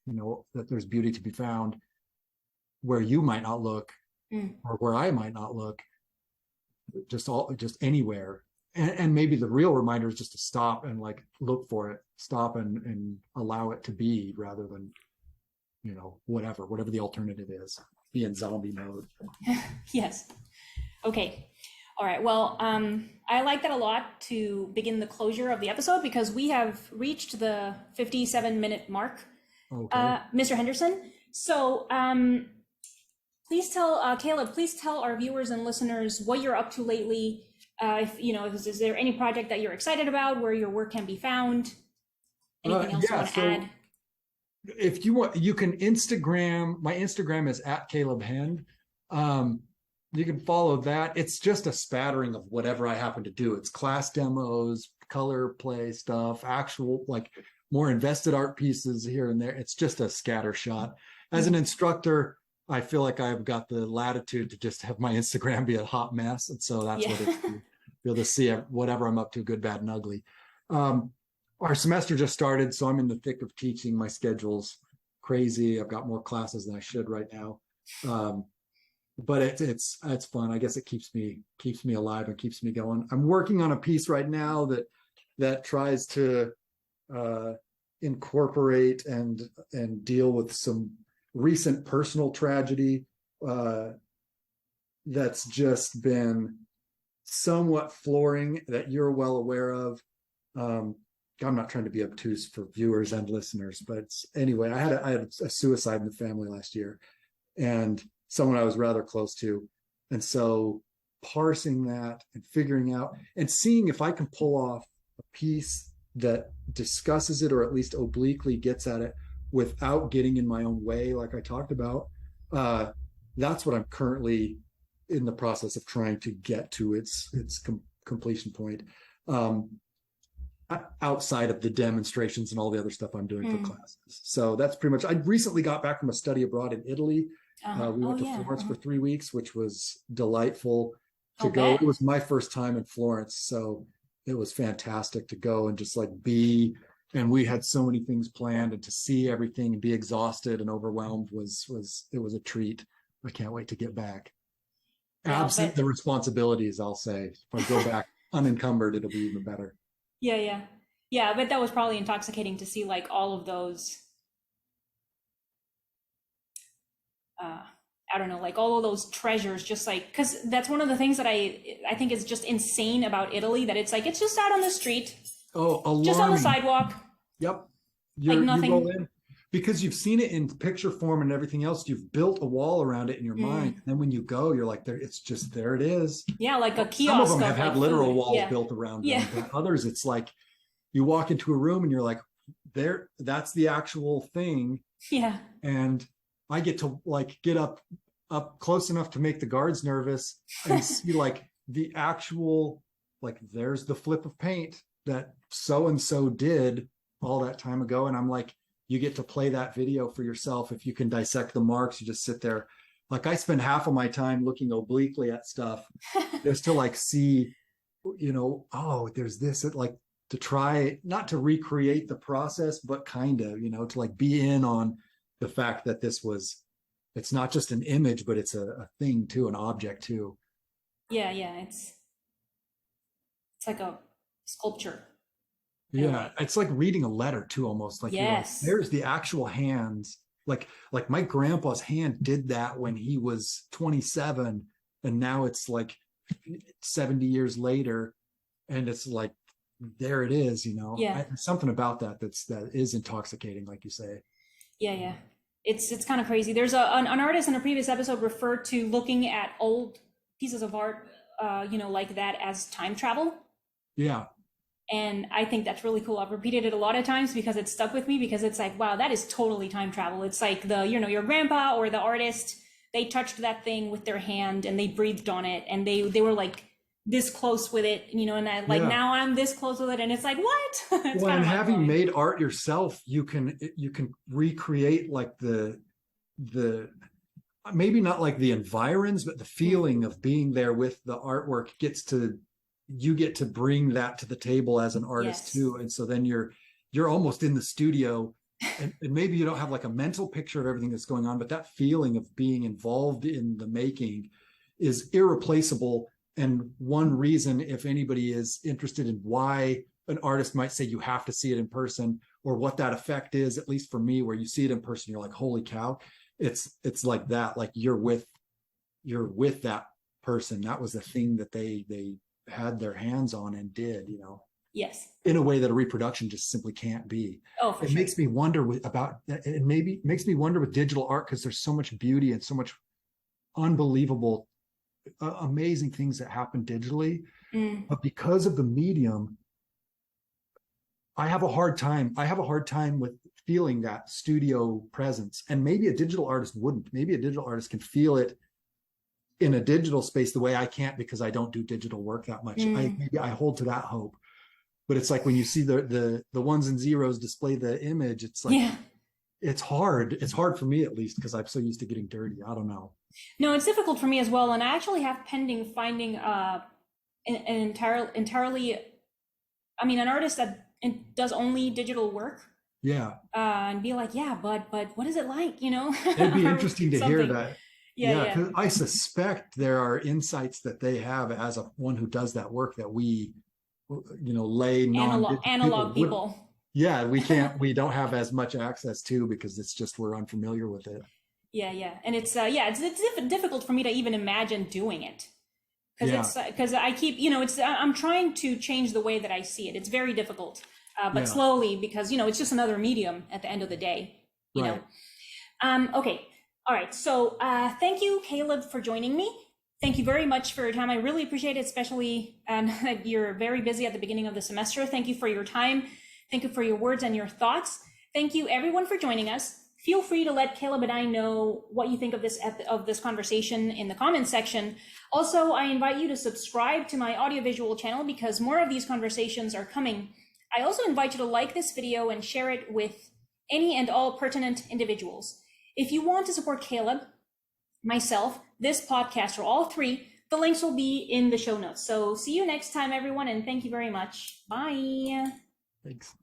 that there's beauty to be found where you might not look, or where I might not look, just anywhere. And maybe the real reminder is just to stop and like look for it, stop and allow it to be, rather than whatever the alternative is, be in zombie mode. Yes. Okay. All right. Well, I like that a lot to begin the closure of the episode, because we have reached the 57-minute mark, okay. Mr. Henderson. So please tell, Caleb, please tell our viewers and listeners what you're up to lately. Is there any project that you're excited about, where your work can be found? Anything else you want to add? If you want, you can Instagram. My Instagram is @CalebHend. You can follow that. It's just a spattering of whatever I happen to do. It's class demos, color play stuff, actual, like, more invested art pieces here and there. It's just a scatter shot. As an instructor, I feel like I've got the latitude to just have my Instagram be a hot mess. And so that's what it's, be able to see whatever I'm up to, good, bad, and ugly. Our semester just started, so I'm in the thick of teaching. My schedule's crazy. I've got more classes than I should right now. but it's fun. I guess it keeps me alive and keeps me going. I'm working on a piece right now that tries to uh, incorporate and deal with some recent personal tragedy uh, that's just been somewhat flooring that you're well aware of. Um, I'm not trying to be obtuse for viewers and listeners, but anyway, I had a suicide in the family last year, and someone I was rather close to, and so parsing that and figuring out and seeing if I can pull off a piece that discusses it or at least obliquely gets at it without getting in my own way, like I talked about. Uh, that's what I'm currently in the process of trying to get to its completion point. Um, Outside of the demonstrations and all the other stuff I'm doing for classes. So that's pretty much, I recently got back from a study abroad in Italy. We went to Florence for 3 weeks, which was delightful to go. It was my first time in Florence. So it was fantastic to go and just like be, and we had so many things planned, and to see everything and be exhausted and overwhelmed it was a treat. I can't wait to get back. Absent the responsibilities, I'll say. If I go back unencumbered, it'll be even better. Yeah, I bet that was probably intoxicating to see like all of those, I don't know, like all of those treasures, just like, because that's one of the things that I think is just insane about Italy, that it's like, it's just out on the street, Oh, alarming. just on the sidewalk. Yep. Like nothing. You roll in because you've seen it in picture form and everything else. You've built a wall around it in your mind. And then when you go, you're like, it's just, there it is. Yeah, like a kiosk. Some of them have like had literal food. walls built around them. But others, it's like you walk into a room and you're like, that's the actual thing. Yeah. And I get to like get up close enough to make the guards nervous and see like the actual, like there's the flip of paint that so and so did all that time ago. And I'm like, you get to play that video for yourself. If you can dissect the marks, you just sit there. Like I spend half of my time looking obliquely at stuff just to like see, oh, there's this, like to try not to recreate the process, but kind of, to like be in on the fact that it's not just an image, but it's a thing too, an object too. Yeah. It's like a sculpture. Yeah, it's like reading a letter too, almost like, yes, there's the actual hands. Like my grandpa's hand did that when he was 27, and now it's like 70 years later, and it's like there it is. Something about that that is intoxicating, like you say. Yeah. It's kind of crazy. There's an artist in a previous episode referred to looking at old pieces of art, like that as time travel. Yeah. And I think that's really cool. I've repeated it a lot of times because it stuck with me, because it's like, wow, that is totally time travel. It's like your grandpa or the artist, they touched that thing with their hand and they breathed on it, and they were like this close with it, and I like, now I'm this close with it, and it's like, what? It's well, and having made art yourself, you can recreate like the maybe not like the environs, but the feeling of being there with the artwork you get to bring that to the table as an artist too. And so then you're almost in the studio, and maybe you don't have like a mental picture of everything that's going on, but that feeling of being involved in the making is irreplaceable. And one reason, if anybody is interested in why an artist might say you have to see it in person, or what that effect is, at least for me, where you see it in person, you're like, holy cow, it's like that, like you're with that person. That was the thing that they had their hands on and did, yes, in a way that a reproduction just simply can't be. Oh, for it sure. Makes me wonder it maybe makes me wonder with digital art, because there's so much beauty and so much unbelievable amazing things that happen digitally, but because of the medium, I have a hard time with feeling that studio presence. And maybe a digital artist wouldn't. Maybe a digital artist can feel it in a digital space the way I can't, because I don't do digital work that much. Maybe I hold to that hope. But it's like when you see the ones and zeros display the image, it's like, it's hard. It's hard for me, at least, because I'm so used to getting dirty. I don't know. No, it's difficult for me as well. And I actually have pending finding an entirely, an artist that does only digital work. Yeah. And be like, but what is it like, It'd be interesting to hear that. Yeah, Yeah, yeah. because I suspect there are insights that they have as a one who does that work that we, lay non-digital people Analog would. people. Yeah, we don't have as much access to because it's just we're unfamiliar with it. Yeah, yeah. And it's difficult for me to even imagine doing it. Because Yeah, because I keep, I'm trying to change the way that I see it. It's very difficult, but yeah, slowly, because it's just another medium at the end of the day. You know. right. Okay. All right. So thank you, Caleb, for joining me. Thank you very much for your time. I really appreciate it, especially that you're very busy at the beginning of the semester. Thank you for your time. Thank you for your words and your thoughts. Thank you, everyone, for joining us. Feel free to let Caleb and I know what you think of this conversation in the comments section. Also, I invite you to subscribe to my audiovisual channel because more of these conversations are coming. I also invite you to like this video and share it with any and all pertinent individuals. If you want to support Caleb, myself, this podcast, or all three, the links will be in the show notes. So see you next time, everyone, and thank you very much. Bye. Thanks.